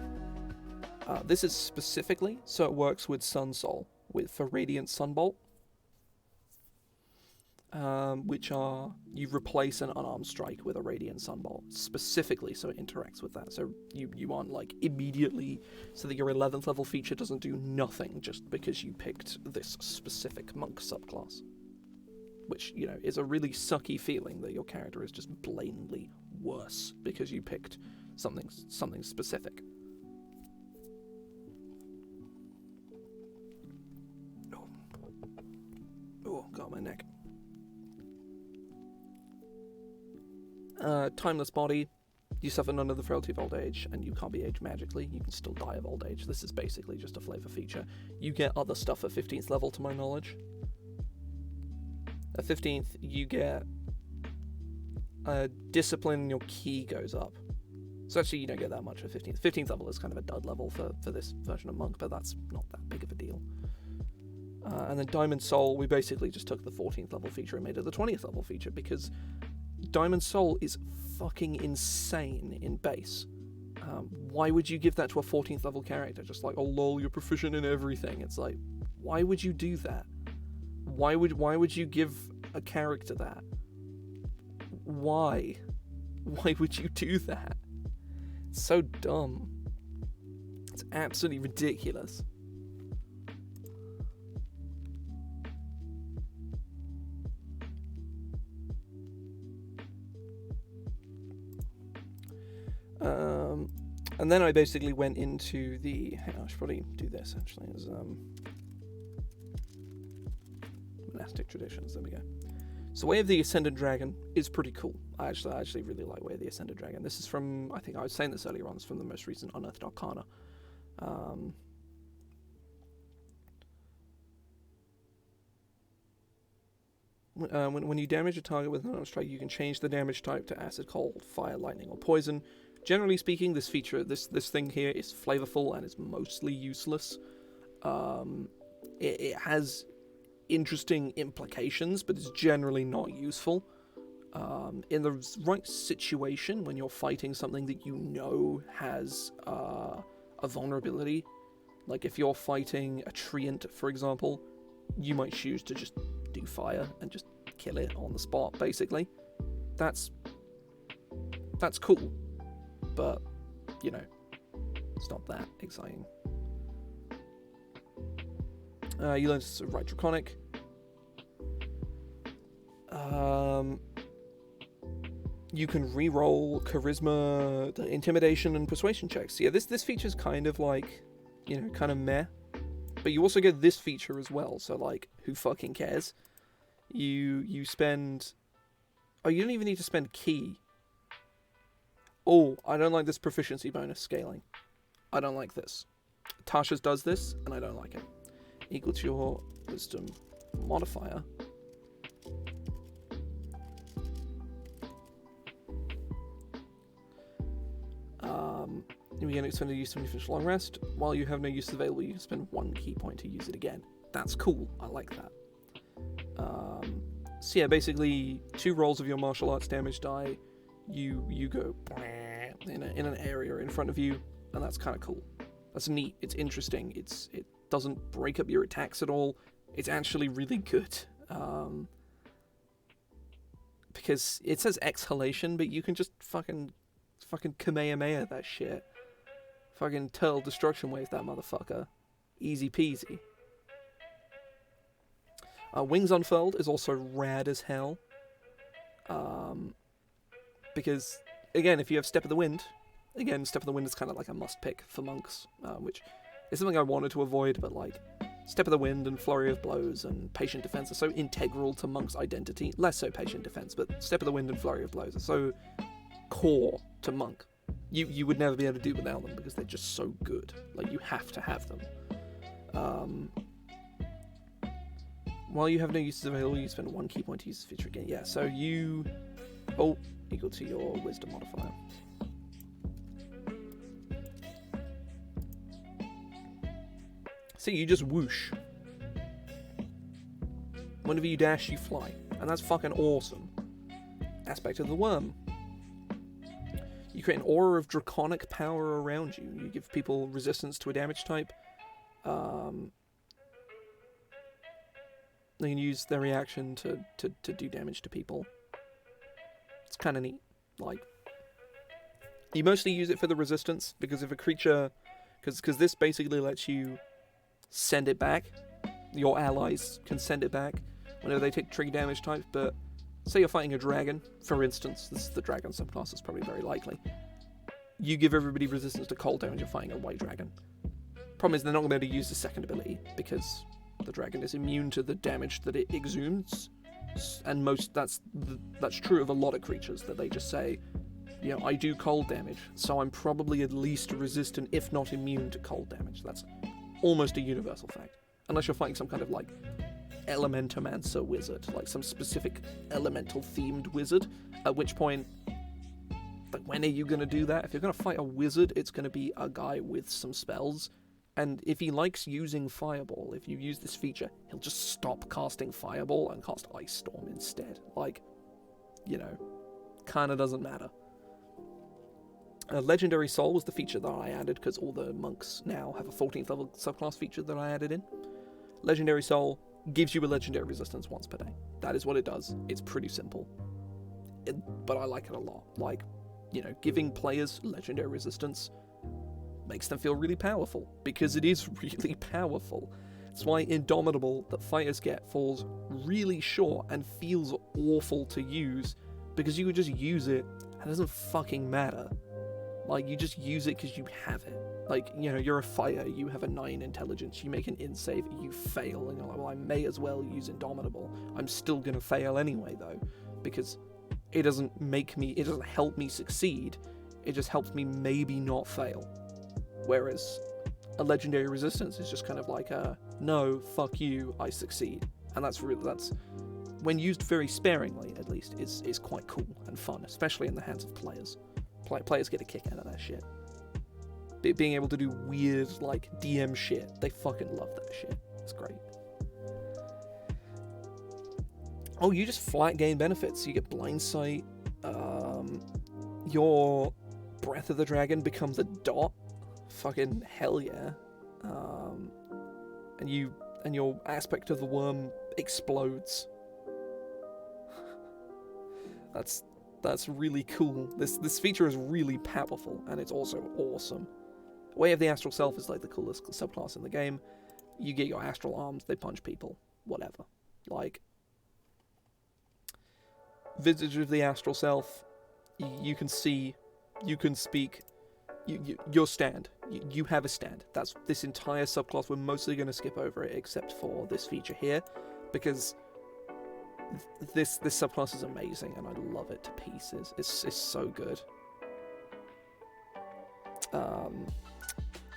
This is specifically so it works with Sun Soul for Radiant Sunbolt, which are you replace an unarmed strike with a Radiant Sunbolt specifically, so it interacts with that. So you aren't like immediately, so that your 11th level feature doesn't do nothing just because you picked this specific monk subclass, which, you know, is a really sucky feeling that your character is just blatantly worse because you picked something specific. Oh, got my neck. Timeless body. You suffer none of the frailty of old age, and you can't be aged magically. You can still die of old age. This is basically just a flavor feature. You get other stuff at 15th level, to my knowledge. At 15th, you get discipline, and your key goes up. So actually, you don't get that much at 15th. 15th level is kind of a dud level for this version of Monk, but that's not that big of a deal. And then Diamond Soul, we basically just took the 14th level feature and made it the 20th level feature, because Diamond Soul is fucking insane in base. Why would you give that to a 14th level character? Just like, oh lol, you're proficient in everything. It's like, why would you do that? Why would you give a character that? Why? Why would you do that? It's so dumb. It's absolutely ridiculous. And then I basically went into the... Hang on, I should probably do this, actually, as monastic traditions. There we go. So Way of the Ascended Dragon is pretty cool. I actually really like Way of the Ascended Dragon. This is from... I think I was saying this earlier on. It's from the most recent Unearthed Arcana. When you damage a target with an unarmed strike, you can change the damage type to acid, cold, fire, lightning, or poison. Generally speaking, this feature, this thing here is flavorful and is mostly useless. It has interesting implications, but it's generally not useful. In the right situation, when you're fighting something that you know has a vulnerability, like if you're fighting a treant, for example, you might choose to just do fire and just kill it on the spot, basically. That's cool. But, you know, it's not that exciting. You learn to write Draconic. You can re-roll Charisma, Intimidation, and Persuasion checks. Yeah, this feature's kind of like, you know, kind of meh. But you also get this feature as well, so like, who fucking cares? You spend... Oh, you don't even need to spend key. Oh, I don't like this proficiency bonus scaling. I don't like this. Tasha's does this, and I don't like it. Equal to your wisdom modifier. You can expend a use when you finish a long rest. While you have no use available, you can spend 1 key point to use it again. That's cool. I like that. So yeah, basically 2 rolls of your martial arts damage die. You go in an area in front of you, and that's kind of cool. That's neat. It's interesting. It doesn't break up your attacks at all. It's actually really good. Because it says exhalation, but you can just fucking Kamehameha that shit. Fucking Turtle Destruction Wave that motherfucker. Easy peasy. Wings Unfurled is also rad as hell. Because, again, if you have Step of the Wind, Step of the Wind is kind of like a must-pick for monks, which is something I wanted to avoid, but, like, Step of the Wind and Flurry of Blows and Patient Defense are so integral to Monk's identity. Less so Patient Defense, but Step of the Wind and Flurry of Blows are so core to Monk. You would never be able to do without them because they're just so good. Like, you have to have them. While you have no uses available, you spend 1 key point to use this feature again. Yeah, so you... Oh, equal to your Wisdom modifier. See, you just whoosh. Whenever you dash, you fly. And that's fucking awesome. Aspect of the Worm. You create an aura of draconic power around you. You give people resistance to a damage type. They can use their reaction to do damage to people. It's kind of neat. Like, you mostly use it for the resistance, because if a creature... Because this basically lets you send it back. Your allies can send it back whenever they take trigger damage type, but say you're fighting a dragon, for instance, this is the dragon subclass, is probably very likely. You give everybody resistance to cold damage, you're fighting a white dragon. Problem is they're not going to be able to use the second ability, because the dragon is immune to the damage that it exudes, and that's true of a lot of creatures, that they just say, you know, I do cold damage, so I'm probably at least resistant, if not immune to cold damage. That's almost a universal fact. Unless you're fighting some kind of, like, Elementomancer wizard, like some specific elemental-themed wizard, at which point, like, when are you going to do that? If you're going to fight a wizard, it's going to be a guy with some spells, and if he likes using Fireball, if you use this feature, he'll just stop casting Fireball and cast Ice Storm instead. Like, you know, kinda doesn't matter. Legendary Soul was the feature that I added, because all the monks now have a 14th level subclass feature that I added in. Legendary Soul gives you a legendary resistance once per day. That is what it does. It's pretty simple. But I like it a lot. Like, you know, giving players legendary resistance makes them feel really powerful, because it is really powerful. It's why Indomitable that fighters get falls really short and feels awful to use, because you could just use it and it doesn't fucking matter. Like, you just use it because you have it. Like, you know, you're a fighter, you have a 9 intelligence, you make an int save, you fail, and you're like, well, I may as well use Indomitable. I'm still gonna fail anyway, though, because it doesn't help me succeed, it just helps me maybe not fail. Whereas a legendary resistance is just kind of like a, no, fuck you, I succeed. And that's when used very sparingly, at least, is quite cool and fun, especially in the hands of players. Players get a kick out of that shit. Being able to do weird, like, DM shit, they fucking love that shit. It's great. Oh, you just flat gain benefits. You get Blind Sight. Your Breath of the Dragon becomes a dot. Fucking hell yeah. And your Aspect of the Worm explodes. That's really cool. This feature is really powerful, and it's also awesome. Way of the Astral Self is like the coolest subclass in the game. You get your astral arms, they punch people, whatever. Like, Visage of the Astral Self, you can see, you can speak, your stand. You have a stand. That's this entire subclass. We're mostly going to skip over it, except for this feature here, because this subclass is amazing, and I love it to pieces. It's so good.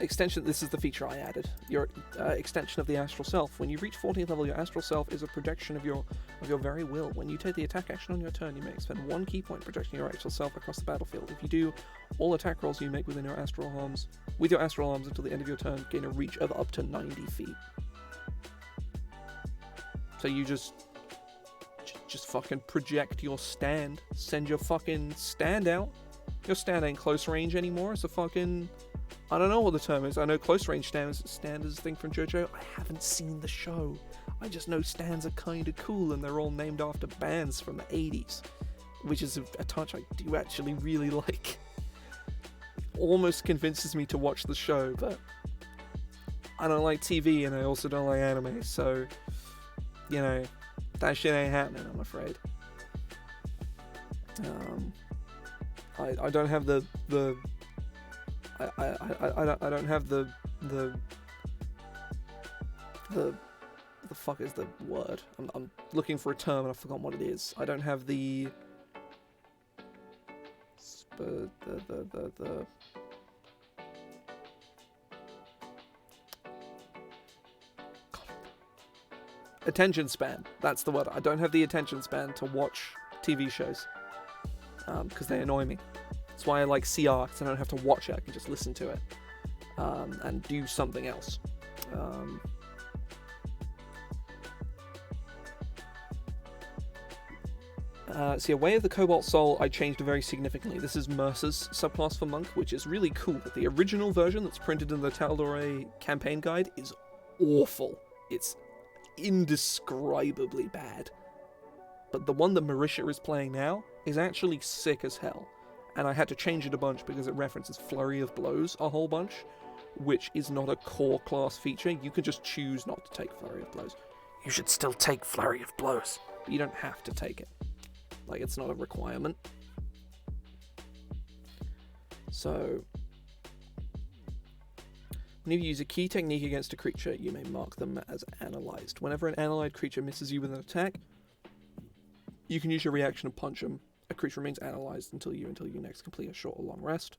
Extension, this is the feature I added. Your extension of the Astral Self. When you reach 14th level, your Astral Self is a projection of your very will. When you take the attack action on your turn, you may expend 1 key point projecting your Astral Self across the battlefield. If you do, all attack rolls you make with your Astral arms until the end of your turn gain a reach of up to 90 feet. So you just fucking project your stand. Send your fucking stand out. Your stand ain't close range anymore. It's a fucking... I don't know what the term is. I know close range stand is a thing from JoJo. I haven't seen the show. I just know stands are kinda cool, and they're all named after bands from the 80s. Which is a touch I do actually really like. Almost convinces me to watch the show, but I don't like TV, and I also don't like anime, so, you know, that shit ain't happening, I'm afraid. I don't have the I don't have the the fuck is the word? I'm looking for a term and I've forgotten what it is. I don't have the attention span. That's the word. I don't have the attention span to watch TV shows because they annoy me. That's why I like CR, because I don't have to watch it. I can just listen to it and do something else. So yeah, Way of the Cobalt Soul I changed very significantly. This is Mercer's subclass for Monk, which is really cool. The original version that's printed in the Tal'Dorei campaign guide is awful. It's indescribably bad. But the one that Marisha is playing now is actually sick as hell. And I had to change it a bunch because it references Flurry of Blows a whole bunch, which is not a core class feature. You can just choose not to take Flurry of Blows. You should still take Flurry of Blows, but you don't have to take it. Like, it's not a requirement. So, whenever you use a key technique against a creature, you may mark them as analyzed. Whenever an allied creature misses you with an attack, you can use your reaction to punch them. A creature remains analyzed until you next complete a short or long rest.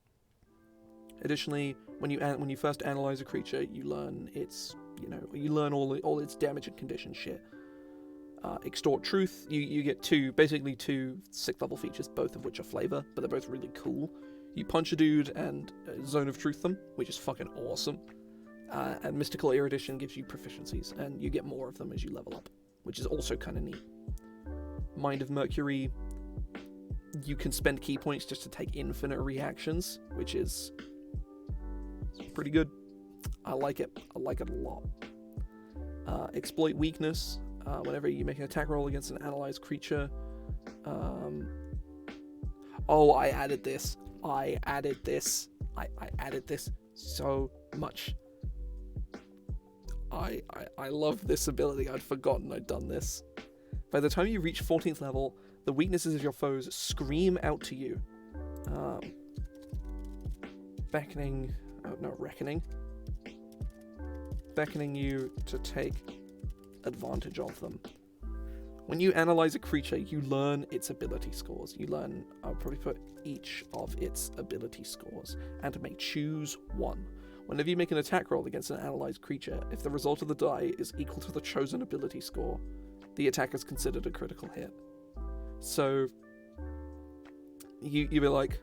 Additionally, when you first analyze a creature, you learn its all its damage and condition shit. Extort Truth, you get two 6th level features, both of which are flavor, but they're both really cool. You punch a dude and Zone of Truth them, which is fucking awesome. And Mystical Erudition gives you proficiencies, and you get more of them as you level up, which is also kind of neat. Mind of Mercury, you can spend key points just to take infinite reactions, which is pretty good. I like it. I like it a lot. Exploit Weakness, whenever you make an attack roll against an analyzed creature. I added this. I added this so much. I love this ability. I'd forgotten I'd done this. By the time you reach 14th level, the weaknesses of your foes scream out to you. Beckoning you to take advantage of them. When you analyze a creature, you learn its ability scores. I'll probably put each of its ability scores, and may choose one. Whenever you make an attack roll against an analyzed creature, if the result of the die is equal to the chosen ability score, the attack is considered a critical hit. So, you be like,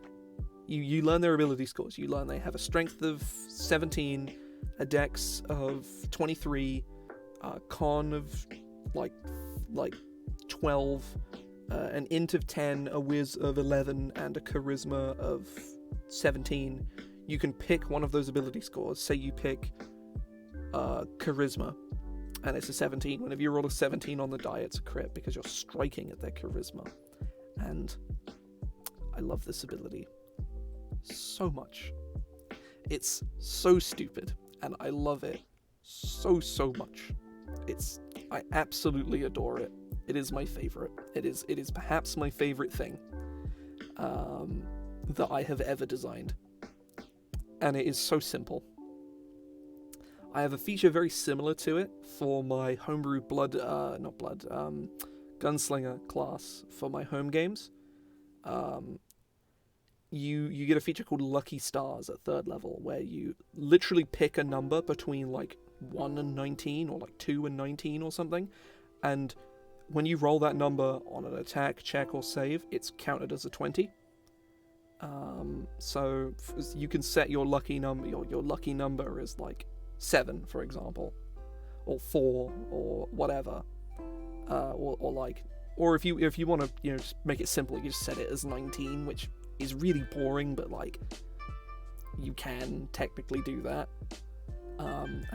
you learn their ability scores. You learn they have a strength of 17, a dex of 23, a con of like 12, an int of 10, a whiz of 11, and a charisma of 17. You can pick one of those ability scores. Say you pick charisma, and it's a 17. Whenever you roll a 17 on the die, it's a crit because you're striking at their charisma. And I love this ability so much. It's so stupid, and I love it so much. I absolutely adore it. It is my favorite. It is perhaps my favorite thing that I have ever designed. And it is so simple. I have a feature very similar to it for my Homebrew Gunslinger class for my home games. You get a feature called Lucky Stars at 3rd level, where you literally pick a number between like 1 and 19, or like 2 and 19 or something, and when you roll that number on an attack, check, or save, it's counted as a 20. So you can set your lucky number. Your lucky number is like 7, for example, or 4, or whatever, or if you want to just make it simple, you just set it as 19, which is really boring, but like you can technically do that. And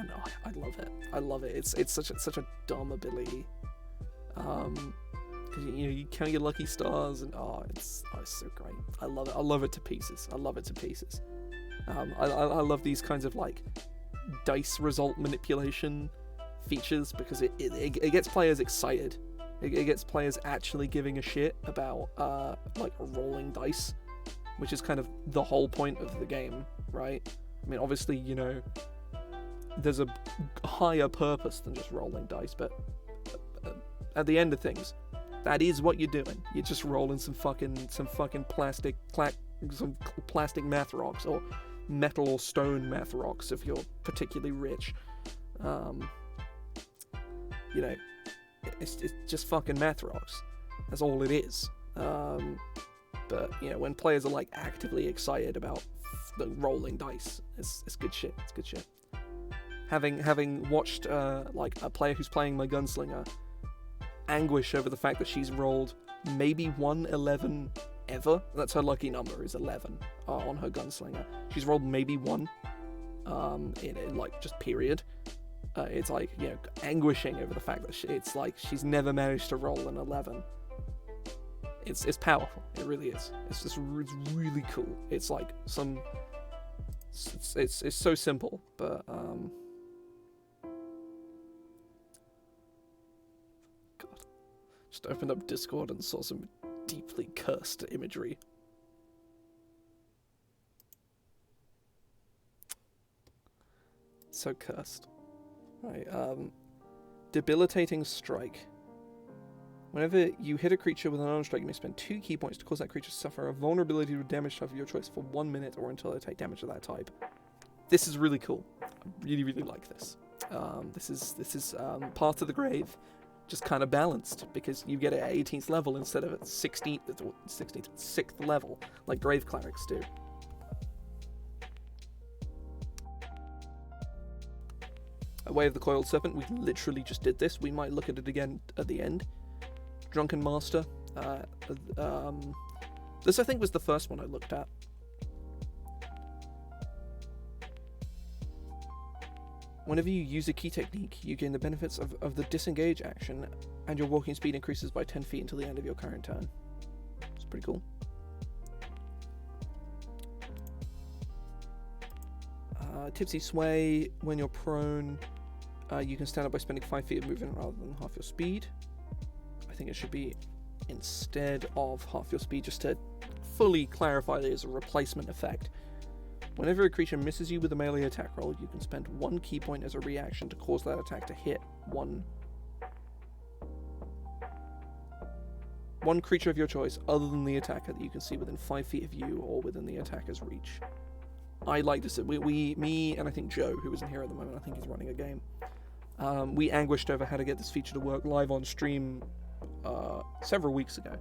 I love it. I love it. It's such a dumb ability. Because you count your lucky stars, and it's so great. I love it. I love it to pieces. I love these kinds of like dice result manipulation features, because it gets players excited. It gets players actually giving a shit about like rolling dice, which is kind of the whole point of the game, right? I mean, obviously, there's a higher purpose than just rolling dice, but at the end of things, that is what you're doing. You're just rolling some fucking plastic math rocks, or metal or stone math rocks if you're particularly rich. You know, it's just fucking math rocks. That's all it is. But you know, when players are like actively excited about the rolling dice, it's good shit. It's good shit. Having watched like a player who's playing my gunslinger anguish over the fact that she's rolled maybe 1 ever. That's her lucky number, is 11 on her gunslinger. She's rolled maybe 1 in like just period. It's like, you know, anguishing over the fact that it's like she's never managed to roll an 11. It's powerful. It really is. It's really cool. It's like it's so simple, but God, just opened up Discord and saw some deeply cursed imagery. So cursed. Right, debilitating strike. Whenever you hit a creature with an unarmed strike, you may spend 2 key points to cause that creature to suffer a vulnerability to damage type of your choice for 1 minute or until they take damage of that type. This is really cool. I really, really like this. This is Path to the Grave, just kind of balanced, because you get it at 18th level instead of at 6th level, like Grave Clerics do. Way of the Coiled Serpent, we literally just did this. We might look at it again at the end. Drunken Master. This, I think, was the first one I looked at. Whenever you use a key technique, you gain the benefits of the disengage action, and your walking speed increases by 10 feet until the end of your current turn. It's pretty cool. Tipsy Sway. When you're prone, you can stand up by spending 5 feet of movement rather than half your speed. I think it should be instead of half your speed, just to fully clarify that it's a replacement effect. Whenever a creature misses you with a melee attack roll, you can spend 1 key point as a reaction to cause that attack to hit one creature of your choice other than the attacker that you can see within 5 feet of you or within the attacker's reach. I like this. Me and I think Joe, who isn't here at the moment, I think he's running a game. We anguished over how to get this feature to work live on stream several weeks ago.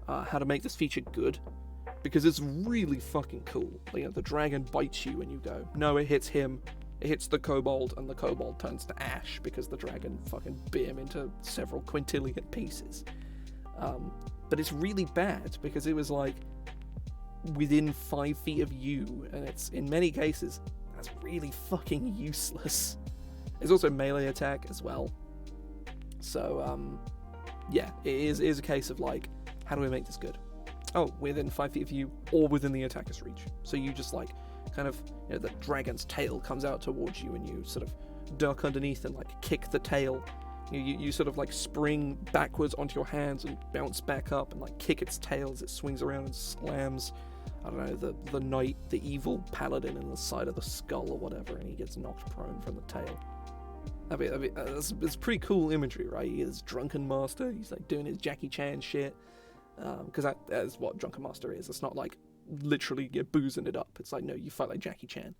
How to make this feature good, because it's really fucking cool. You know, the dragon bites you and you go, no, it hits him. It hits the kobold, and the kobold turns to ash because the dragon fucking bit him into several quintillion pieces. But it's really bad because it was like within 5 feet of you, and it's, in many cases, that's really fucking useless. There's also melee attack as well. So, yeah, it is a case of like, how do we make this good? Oh, within 5 feet of you or within the attacker's reach. So you just like, kind of, you know, the dragon's tail comes out towards you and you sort of duck underneath and like kick the tail. You sort of like spring backwards onto your hands and bounce back up and like kick its tail as it swings around and slams, I don't know, the knight, the evil paladin in the side of the skull or whatever, and he gets knocked prone from the tail. I mean, it's pretty cool imagery, right? He is Drunken Master. He's like doing his Jackie Chan shit, because that is what Drunken Master is. It's not like literally you're boozing it up. It's like, no, you fight like Jackie Chan,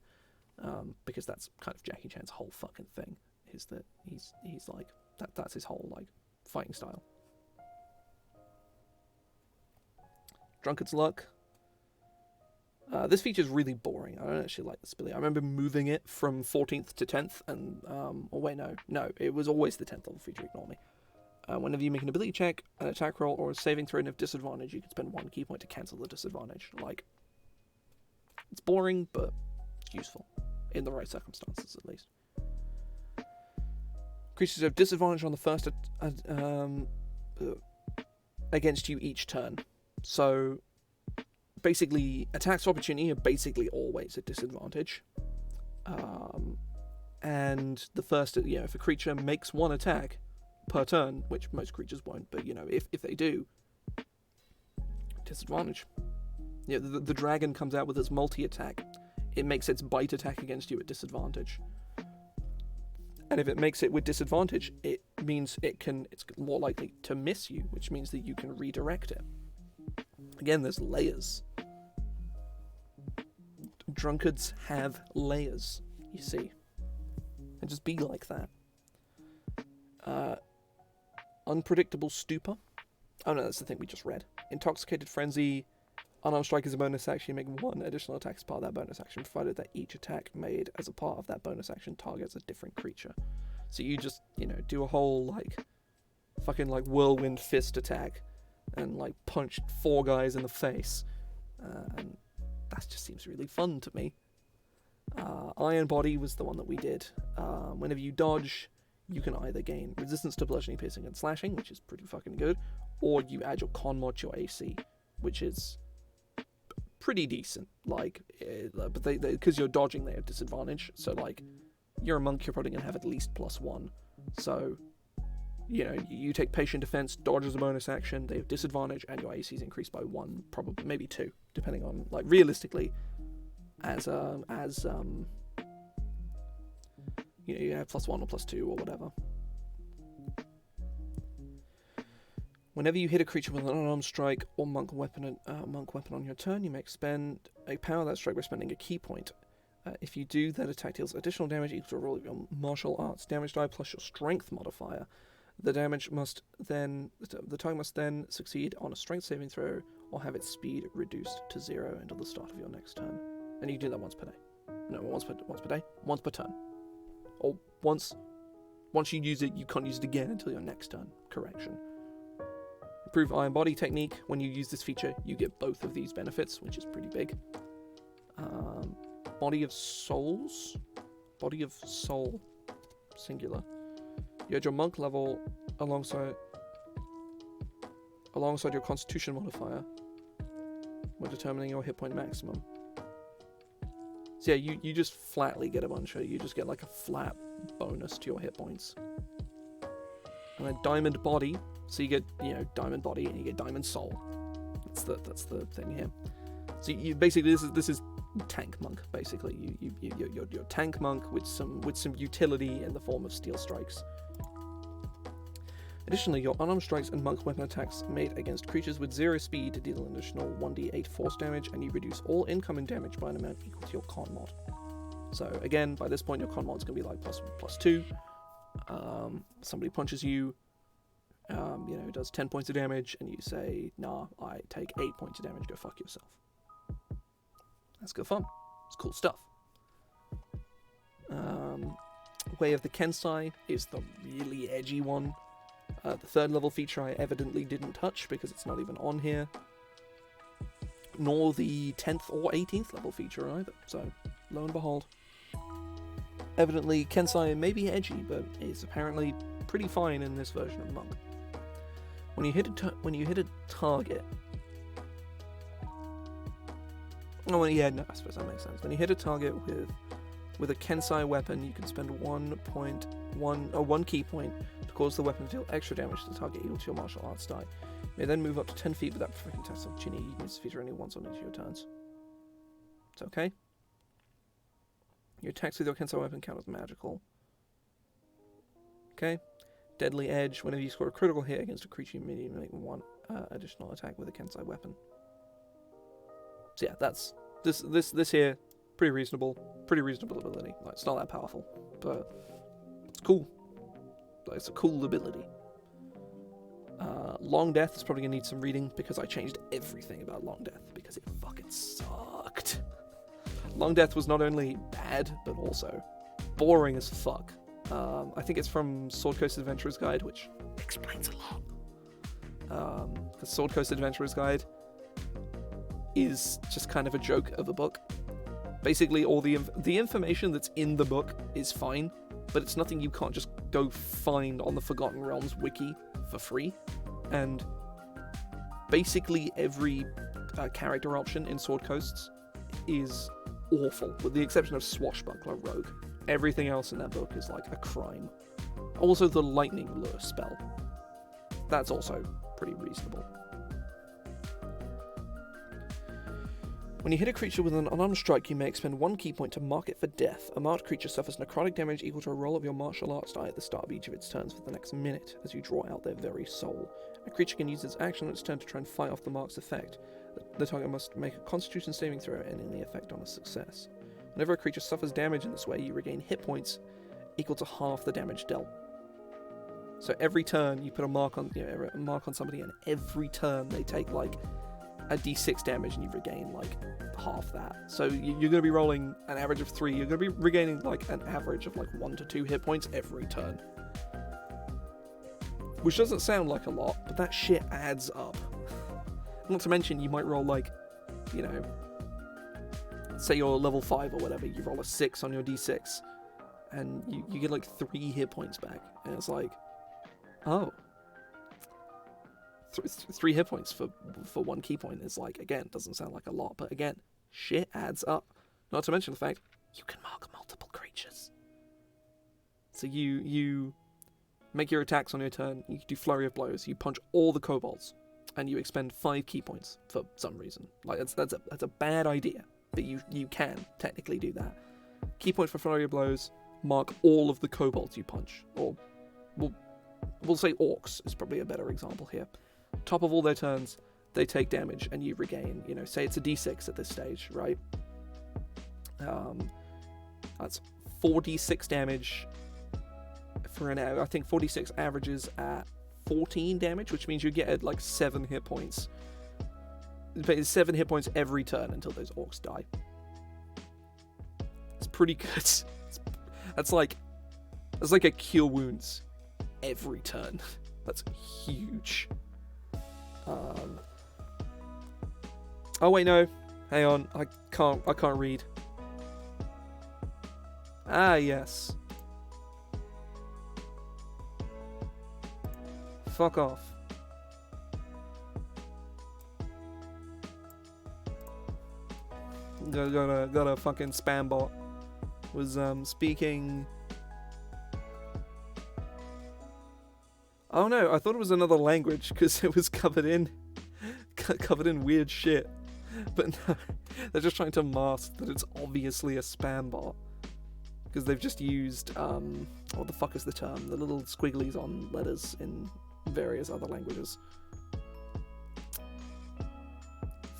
because that's kind of Jackie Chan's whole fucking thing, is that he's like that's his whole like fighting style. Drunkard's Luck. This feature's really boring. I don't actually like this ability. I remember moving it from 14th to 10th, and no, it was always the 10th level feature. Ignore me. Whenever you make an ability check, an attack roll, or a saving throw of disadvantage, you can spend 1 key point to cancel the disadvantage. Like, it's boring, but it's useful in the right circumstances, at least. Creatures have disadvantage on the first against you each turn. So basically, attacks of opportunity are basically always a disadvantage. And the first, you know, if a creature makes 1 attack per turn, which most creatures won't, but you know, if they do, disadvantage. Yeah, the dragon comes out with its multi-attack. It makes its bite attack against you at disadvantage. And if it makes it with disadvantage, it means it's more likely to miss you, which means that you can redirect it. Again, there's layers. Drunkards have layers, you see. And just be like that. Unpredictable stupor. Oh no, that's the thing we just read. Intoxicated frenzy. Unarmed strike is a bonus action. You make one additional attack as part of that bonus action, provided that each attack made as a part of that bonus action targets a different creature. So you just, do a whole, fucking, whirlwind fist attack and, punch 4 guys in the face. And that just seems really fun to me. Iron Body was the one that we did. Whenever you dodge, you can either gain resistance to bludgeoning, piercing, and slashing, which is pretty fucking good, or you add your con mod to your AC, which is pretty decent. But because you're dodging, they have disadvantage. So, you're a monk, you're probably going to have at least +1. So, you take patient defense, dodge as a bonus action, they have disadvantage, and your AC is increased by 1, probably, maybe 2, depending on, realistically, you have +1 or +2 or whatever. Whenever you hit a creature with an unarmed strike or monk weapon on your turn, you may expend a power of that strike by spending a key point. If you do, that attack deals additional damage equal to a roll of your martial arts damage die plus your strength modifier. The target must then succeed on a strength saving throw or have its speed reduced to 0 until the start of your next turn. And you can do that once per day. No, once per day? Once per turn. Or once you use it, you can't use it again until your next turn. Correction. Improve Iron Body technique. When you use this feature, you get both of these benefits, which is pretty big. Body of Soul, singular. You add your monk level alongside your Constitution modifier when determining your hit point maximum. So yeah, you just flatly get you just get a flat bonus to your hit points. And then Diamond Body, so you get, Diamond Body and you get Diamond Soul. That's the thing here. So you basically, this is tank monk, basically. You're tank monk with some utility in the form of steel strikes. Additionally, your unarmed strikes and monk weapon attacks made against creatures with 0 speed deal an additional 1d8 force damage, and you reduce all incoming damage by an amount equal to your con mod. So again, by this point, your con mod is going to be +2. Somebody punches you, does 10 points of damage, and you say, nah, I take 8 points of damage, go fuck yourself. That's good fun. It's cool stuff. Way of the Kensai is the really edgy one. The 3rd level feature I evidently didn't touch because it's not even on here. Nor the 10th or 18th level feature either. So, lo and behold. Evidently, Kensai may be edgy, but is apparently pretty fine in this version of Monk. When you hit a target... Oh, yeah, no, I suppose that makes sense. When you hit a target with a Kensai weapon, you can spend 1 key point to cause the weapon to deal extra damage to the target equal to your martial arts die. You may then move up to 10 feet without perfecting test opportunity. You can use this feature only once on each of your turns. It's okay. Your attacks with your Kensai weapon count as magical. Okay. Deadly Edge. Whenever you score a critical hit against a creature, you immediately make 1 additional attack with a Kensai weapon. So yeah, that's this here. Pretty reasonable ability. It's not that powerful, but it's cool. It's a cool ability. Long Death is probably going to need some reading because I changed everything about Long Death because it fucking sucked. Long Death was not only bad, but also boring as fuck. I think it's from Sword Coast Adventurer's Guide, which explains a lot. The Sword Coast Adventurer's Guide is just kind of a joke of a book. Basically, all the information that's in the book is fine, but it's nothing you can't just go find on the Forgotten Realms wiki for free. And basically every character option in Sword Coasts is awful, with the exception of Swashbuckler Rogue. Everything else in that book is like a crime. Also, the Lightning Lure spell. That's also pretty reasonable. When you hit a creature with an unarmed strike, you may expend 1 key point to mark it for death. A marked creature suffers necrotic damage equal to a roll of your martial arts die at the start of each of its turns for the next minute, as you draw out their very soul. A creature can use its action on its turn to try and fight off the mark's effect. The target must make a Constitution saving throw, ending the effect on a success. Whenever a creature suffers damage in this way, you regain hit points equal to half the damage dealt. So every turn you put a mark on, a mark on somebody, and every turn they take like a d6 damage, and you regain like half that. So you're going to be rolling an average of 3. You're going to be regaining like an average of like 1 to 2 hit points every turn, which doesn't sound like a lot, but that shit adds up. Not to mention, you might roll like, say you're level 5 or whatever, you roll a 6 on your d6, and you get like 3 hit points back, and it's like, oh, 3 hit points for 1 key point is like, again, doesn't sound like a lot, but again, shit adds up. Not to mention the fact you can mark multiple creatures. So you make your attacks on your turn, you do flurry of blows, you punch all the kobolds, and you expend 5 key points for some reason. Like that's a bad idea, but you can technically do that. Key point for flurry of blows, mark all of the kobolds you punch, or we'll say orcs is probably a better example here. Top of all their turns, they take damage, and you regain, say it's a d6 at this stage, right? That's 4d6 damage for an hour. I think 46 averages at 14 damage, which means you get like 7 hit points. 7 hit points every turn until those orcs die. It's pretty good. That's like a cure wounds every turn. That's huge. Oh wait, no. Hang on. I can't read. Ah, yes. Fuck off. Got a fucking spam bot. Was speaking. Oh no, I thought it was another language because it was covered in weird shit. But no, they're just trying to mask that it's obviously a spam bot. Because they've just used, what the fuck is the term? The little squigglies on letters in various other languages.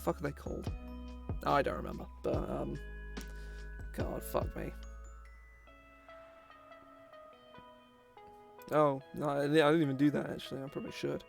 Fuck are they called? Oh, I don't remember. But, God, fuck me. Oh, no, I didn't even do that, actually. I probably should.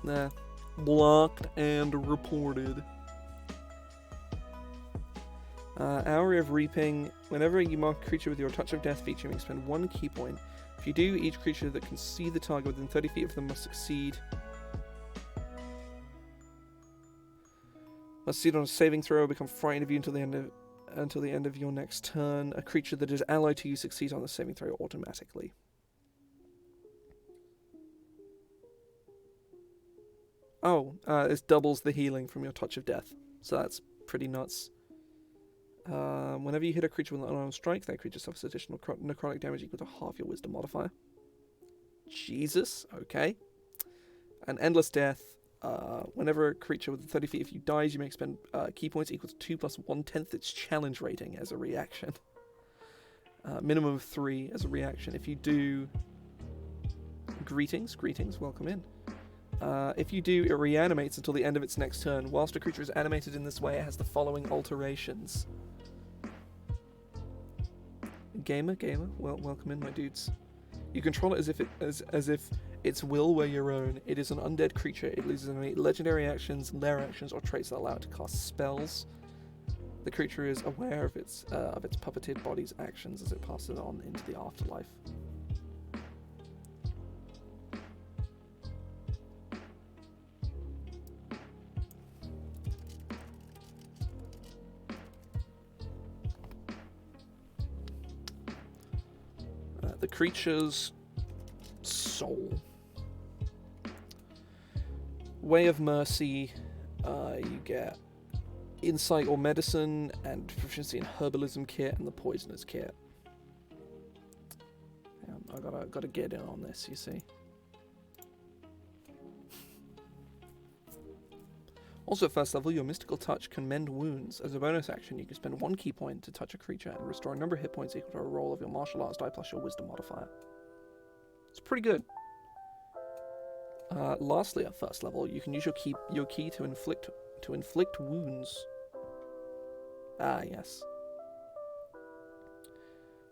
Nah. Blocked and reported. Hour of Reaping. Whenever you mark a creature with your Touch of Death feature, you may spend 1 key point. If you do, each creature that can see the target within 30 feet of them must succeed. Must succeed on a saving throw or become frightened of you until the end of your next turn. A creature that is allied to you succeeds on the saving throw automatically. Oh, this doubles the healing from your Touch of Death, so that's pretty nuts. Whenever you hit a creature with an unarmed strike, that creature suffers additional necrotic damage equal to half your Wisdom modifier. Jesus, okay. And Endless Death. Whenever a creature within 30 feet of you dies, you may expend key points equal to 2 plus 1/10 its challenge rating as a reaction. Minimum of 3 as a reaction. If you do... Greetings, welcome in. If you do, it reanimates until the end of its next turn. Whilst a creature is animated in this way, it has the following alterations. Gamer, welcome in, my dudes. You control it as if its will were your own. It is an undead creature. It loses any legendary actions, lair actions, or traits that allow it to cast spells. The creature is aware of its puppeted body's actions as it passes on into the afterlife. creature's soul. Way of Mercy, you get Insight or Medicine and Proficiency in Herbalism kit and the Poisoners kit. I gotta get in on this, you see. Also at first level, your Mystical Touch can mend wounds. As a bonus action, you can spend 1 key point to touch a creature and restore a number of hit points equal to a roll of your martial arts die plus your wisdom modifier. It's pretty good. Lastly, at first level, you can use your key to inflict wounds. Ah, yes.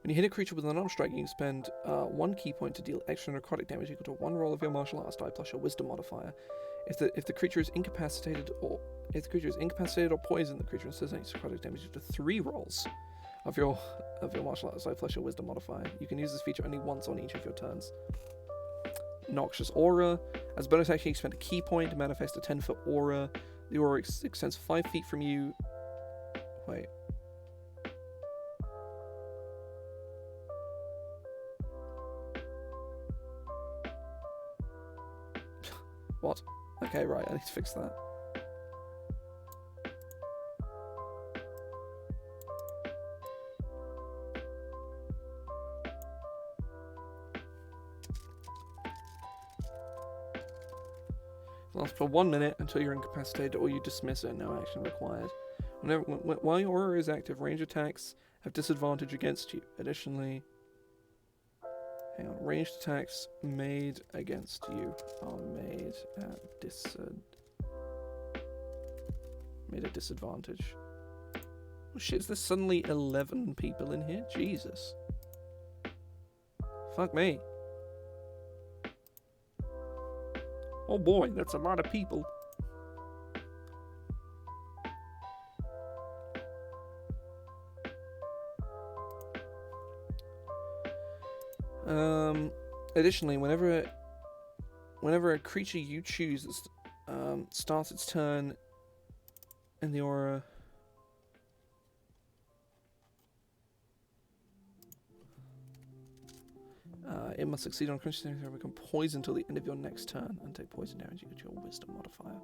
When you hit a creature with an unarmed strike, you can spend 1 key point to deal extra necrotic damage equal to 1 roll of your martial arts die plus your wisdom modifier. If the creature is incapacitated or poisoned, the creature instead takes necrotic damage equal to 3 rolls of your martial arts die plus your wisdom modifier. You can use this feature only once on each of your turns. Noxious Aura. As a bonus action, you can spend a key point to manifest a 10-foot aura. The aura extends 5 feet from you. Wait. What? Okay, right, I need to fix that. Lasts for 1 minute until you're incapacitated or you dismiss it, no action required. While your aura is active, range attacks have disadvantage against you. Additionally, ranged attacks made against you are made at disadvantage. Oh shit, is there suddenly 11 people in here? Jesus. Fuck me. Oh boy, that's a lot of people. Additionally, whenever a creature you choose starts its turn in the aura, it must succeed on critical damage and become poisoned until the end of your next turn and take poison damage equal to your wisdom modifier.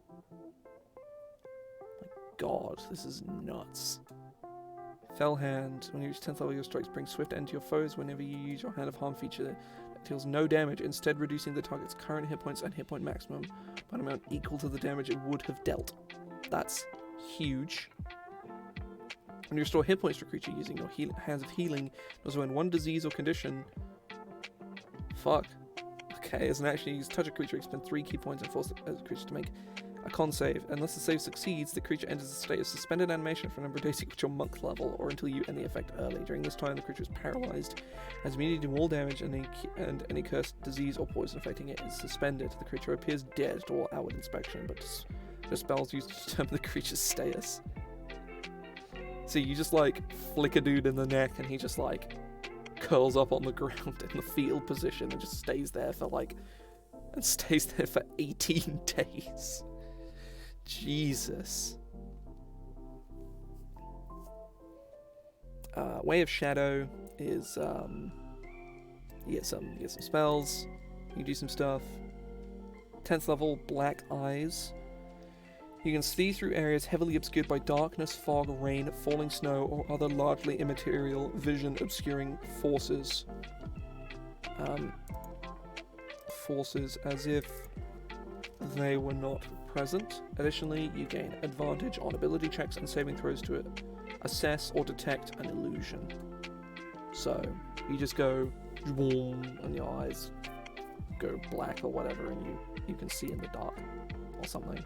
My god, this is nuts. Fell Hand. When you reach 10th level, your strikes bring swift end to your foes. Whenever you use your Hand of Harm feature, it deals no damage, instead reducing the target's current hit points and hit point maximum by an amount equal to the damage it would have dealt. That's huge. When you restore hit points to a creature using your Hands of Healing, it also when 1 disease or condition. Fuck. Okay, as an action, you use touch a creature, expend 3 key points and force the creature to make a con save. Unless the save succeeds, the creature enters a state of suspended animation for a number of days equal to your monk level, or until you end the effect early. During this time, the creature is paralyzed, has immunity to all damage, and any cursed disease or poison affecting it is suspended. The creature appears dead to all outward inspection, but the spells used to determine the creature's status. So you just like flick a dude in the neck, and he just like curls up on the ground in the fetal position and just stays there for 18 days. Jesus. Way of Shadow is you get some spells, you do some stuff. 10th level, Black Eyes. You can see through areas heavily obscured by darkness, fog, rain, falling snow, or other largely immaterial vision obscuring forces. Forces as if they were not present. Additionally, you gain advantage on ability checks and saving throws to assess or detect an illusion. So, you just go boom, and your eyes go black or whatever, and you can see in the dark or something.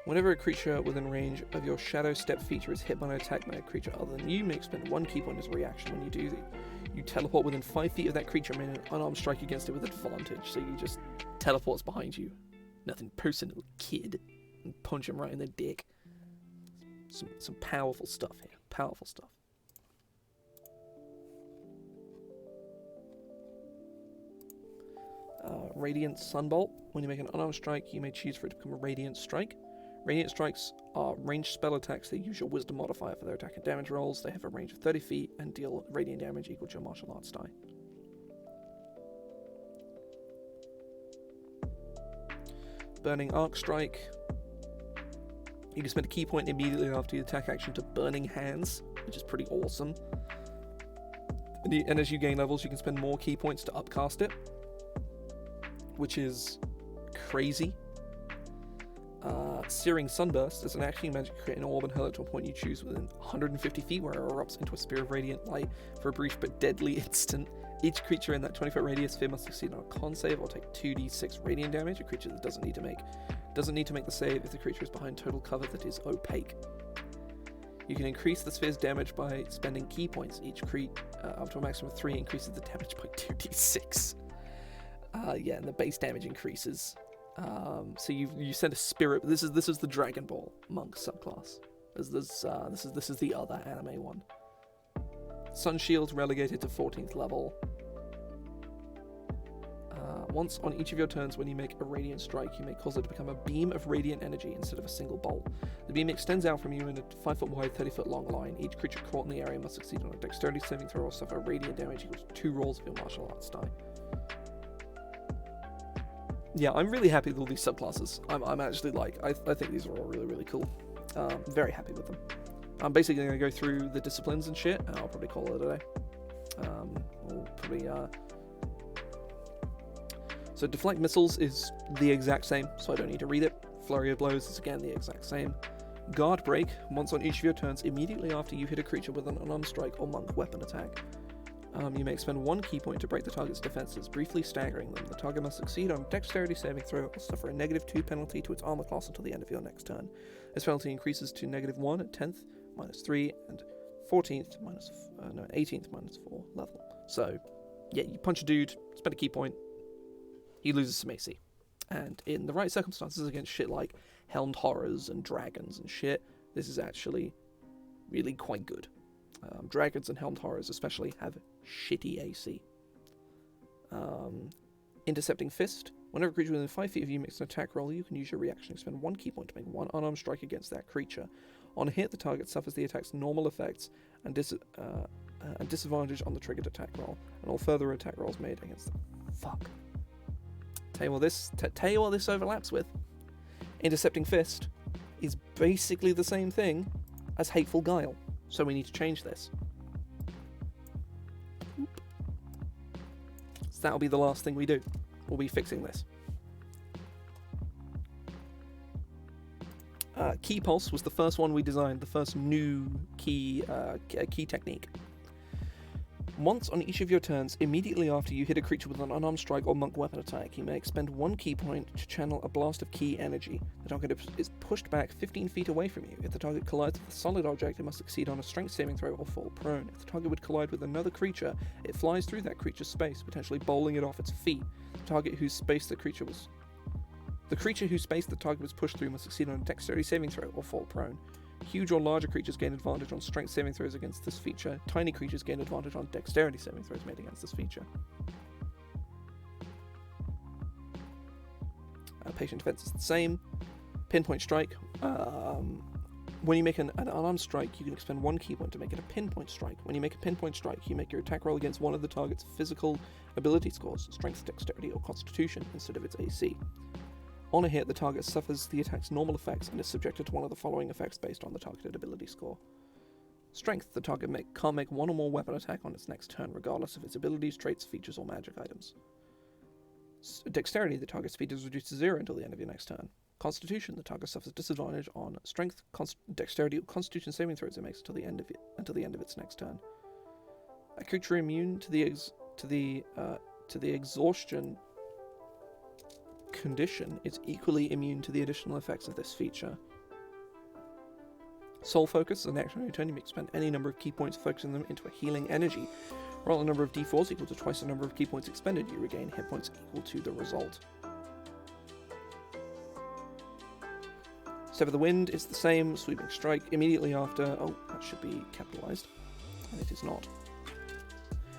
Whenever a creature within range of your Shadow Step feature is hit by an attack by a creature other than you, may expend 1 key point as a reaction. When you do, you teleport within 5 feet of that creature and make an unarmed strike against it with advantage. So you just teleports behind you. Nothing personal, kid. And punch him right in the dick. Some powerful stuff here. Powerful stuff. Radiant Sunbolt. When you make an unarmed strike, you may choose for it to become a Radiant Strike. Radiant Strikes are ranged spell attacks. They use your wisdom modifier for their attack and damage rolls. They have a range of 30 feet and deal radiant damage equal to your martial arts die. Burning Arc Strike. You can spend a key point immediately after your attack action to Burning Hands, which is pretty awesome. And as you gain levels, you can spend more key points to upcast it, which is crazy. Searing Sunburst is an action magic create an orb and hurl it to a point you choose within 150 feet where it erupts into a spear of radiant light for a brief but deadly instant. Each creature in that 20-foot radius sphere must succeed on a con save or take 2d6 radiant damage. A creature that doesn't need to make the save if the creature is behind total cover that is opaque. You can increase the sphere's damage by spending key points. Each up to a maximum of 3 increases the damage by 2d6. Yeah, and the base damage increases. So you send a spirit. This is the Dragon Ball monk subclass. This is the other anime one. Sun Shield's relegated to 14th level. Once on each of your turns, when you make a radiant strike, you may cause it to become a beam of radiant energy instead of a single bolt. The beam extends out from you in a 5-foot wide, 30-foot long line. Each creature caught in the area must succeed on a dexterity saving throw or suffer radiant damage equal to 2 rolls of your martial arts die. Yeah, I'm really happy with all these subclasses. I'm actually I think these are all really, really cool. Very happy with them. I'm basically going to go through the disciplines and shit, and I'll probably call it a day. So Deflect Missiles is the exact same, so I don't need to read it. Flurry of Blows is again the exact same. Guard Break, once on each of your turns, immediately after you hit a creature with an unarmed strike or monk weapon attack. You may expend 1 key point to break the target's defenses, briefly staggering them. The target must succeed on a dexterity saving throw or suffer a -2 penalty to its armor class until the end of your next turn. This penalty increases to -1 at 10th, -3, and 14th, 18th -4 level. So, yeah, you punch a dude, spend a key point, he loses some AC. And in the right circumstances against shit like Helmed Horrors and dragons and shit, this is actually really quite good. Dragons and Helmed Horrors especially have shitty AC. Intercepting Fist. Whenever a creature within 5 feet of you makes an attack roll, you can use your reaction to spend 1 key point to make 1 unarmed strike against that creature. On a hit, the target suffers the attack's normal effects and disadvantage on the triggered attack roll, and all further attack rolls made against them. Fuck. Tell you what this overlaps with. Intercepting Fist is basically the same thing as Hateful Guile, so we need to change this. So that'll be the last thing we do. We'll be fixing this. Key Pulse was the first one we designed, the first new key technique. Once on each of your turns, immediately after you hit a creature with an unarmed strike or monk weapon attack, you may expend 1 key point to channel a blast of key energy. The target is pushed back 15 feet away from you. If the target collides with a solid object, it must succeed on a strength saving throw or fall prone. If the target would collide with another creature, it flies through that creature's space, potentially bowling it off its feet. The creature whose space the target was pushed through must succeed on a dexterity saving throw or fall prone. Huge or larger creatures gain advantage on strength saving throws against this feature. Tiny creatures gain advantage on dexterity saving throws made against this feature. Patient defense is the same. Pinpoint Strike. When you make an unarmed strike, you can expend 1 key point to make it a pinpoint strike. When you make a pinpoint strike, you make your attack roll against one of the target's physical ability scores, strength, dexterity, or constitution, instead of its AC. On a hit, the target suffers the attack's normal effects and is subjected to one of the following effects based on the targeted ability score. Strength, the target can't make 1 or more weapon attack on its next turn, regardless of its abilities, traits, features, or magic items. Dexterity, the target's speed is reduced to 0 until the end of your next turn. Constitution, the target suffers disadvantage on strength, dexterity, or constitution saving throws it makes until the end of its next turn. A creature immune to the exhaustion condition is equally immune to the additional effects of this feature. Soul Focus is an action on your turn. You may spend any number of key points focusing them into a healing energy. Roll a number of d4s equal to twice the number of key points expended. You regain hit points equal to the result. Step of the Wind is the same. Sweeping Strike immediately after... Oh, that should be capitalized. And it is not.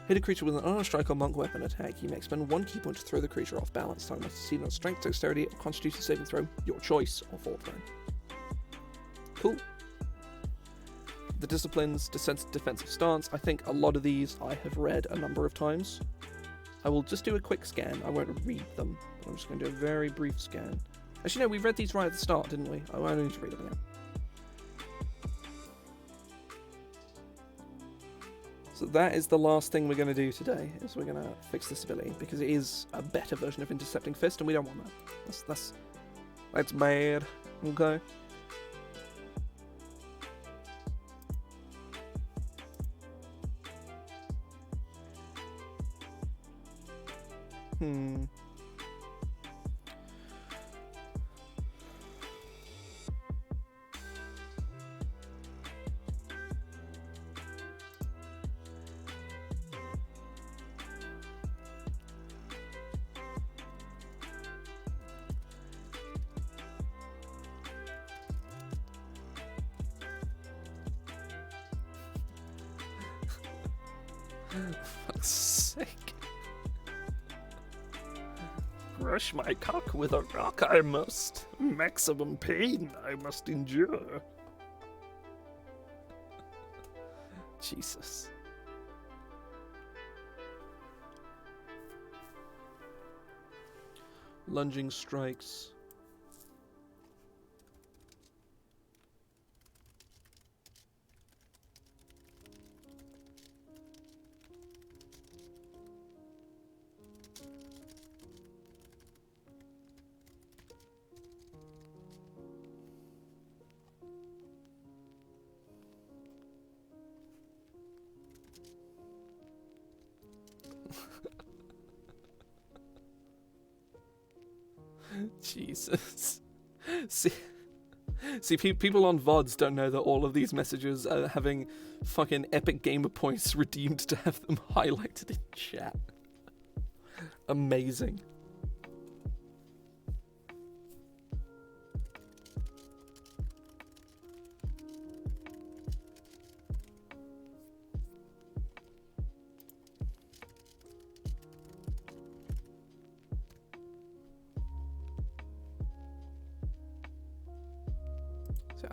Hit a creature with an unarmed strike or monk weapon attack. You may expend 1 key point to throw the creature off balance. Target must succeed on strength, dexterity, or constitution saving throw, your choice, or fall prone. cool. The disciplines, defensive stance, I think a lot of these I have read a number of times. I will just do a quick scan. I won't read them, but I'm just going to do a very brief scan. Actually, no, we read these right at the start, didn't we? I won't need to read them again. So that is the last thing we're going to do today, is we're going to fix this ability, because it is a better version of Intercepting Fist, and we don't want that. That's bad. Okay. Fuck's sake. Crush my cock with a rock I must. Maximum pain I must endure. Jesus. Lunging strikes. Jesus. See, people on VODs don't know that all of these messages are having fucking epic gamer points redeemed to have them highlighted in chat. Amazing.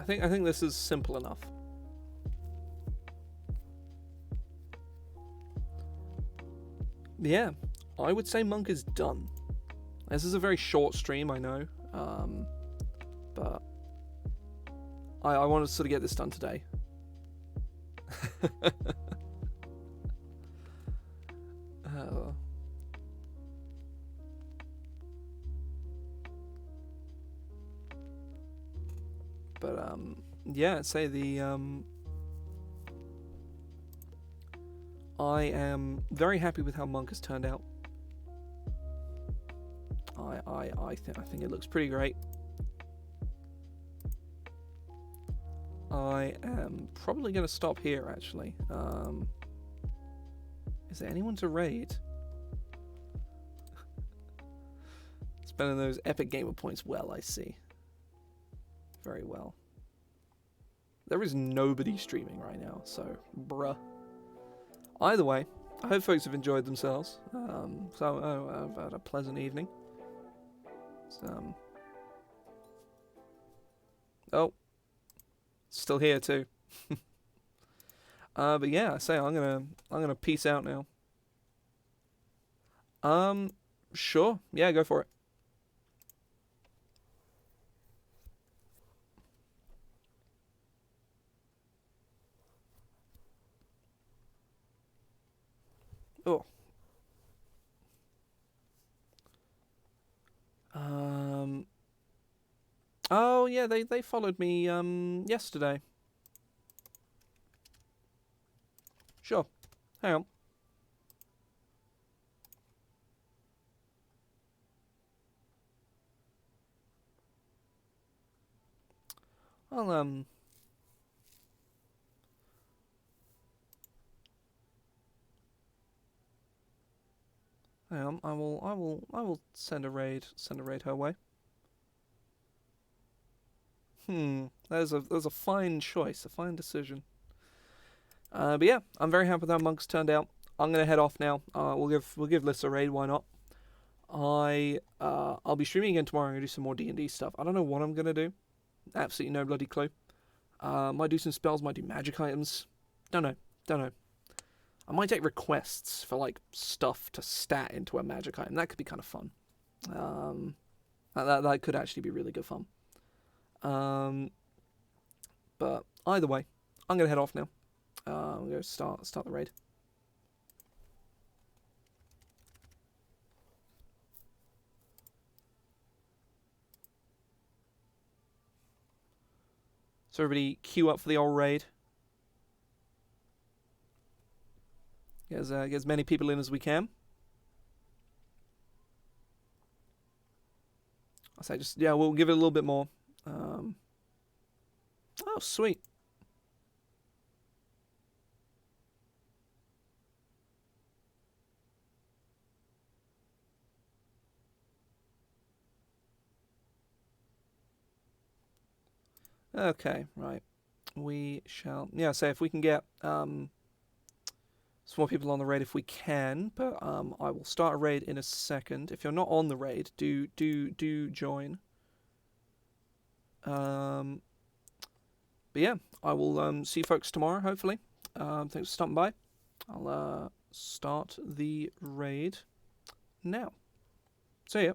I think this is simple enough. Yeah, I would say Monk is done. This is a very short stream, I know, but I want to sort of get this done today. Yeah, say the I am very happy with how Monk has turned out. I think it looks pretty great. I am probably going to stop here, actually. Is there anyone to raid? Spending those epic gamer points well, I see. Very well. There is nobody streaming right now, so bruh. Either way, I hope folks have enjoyed themselves. I've had a pleasant evening. Oh, still here too. But yeah, I say I'm gonna peace out now. Sure, yeah, go for it. Oh. Oh yeah, they followed me yesterday. Sure. Hang on. I'll hang on, I will send a raid her way. There's a fine choice, a fine decision. But yeah, I'm very happy with how Monk's turned out. I'm gonna head off now. We'll give Liz a raid, why not? I'll be streaming again tomorrow. I'm gonna do some more D&D stuff. I don't know what I'm gonna do. Absolutely no bloody clue. Might do some spells, might do magic items. Don't know. I might take requests for like stuff to stat into a magic item. That could be kind of fun. That could actually be really good fun. But either way, I'm gonna head off now. I'm gonna start the raid. So everybody queue up for the old raid. Get as many people in as we can. I say we'll give it a little bit more. Oh, sweet. Okay, right. We shall... Yeah, so if we can get some more people on the raid if we can, but I will start a raid in a second. If you're not on the raid, do join. But yeah, I will see you folks tomorrow, hopefully. Thanks for stopping by. I'll start the raid now. See ya.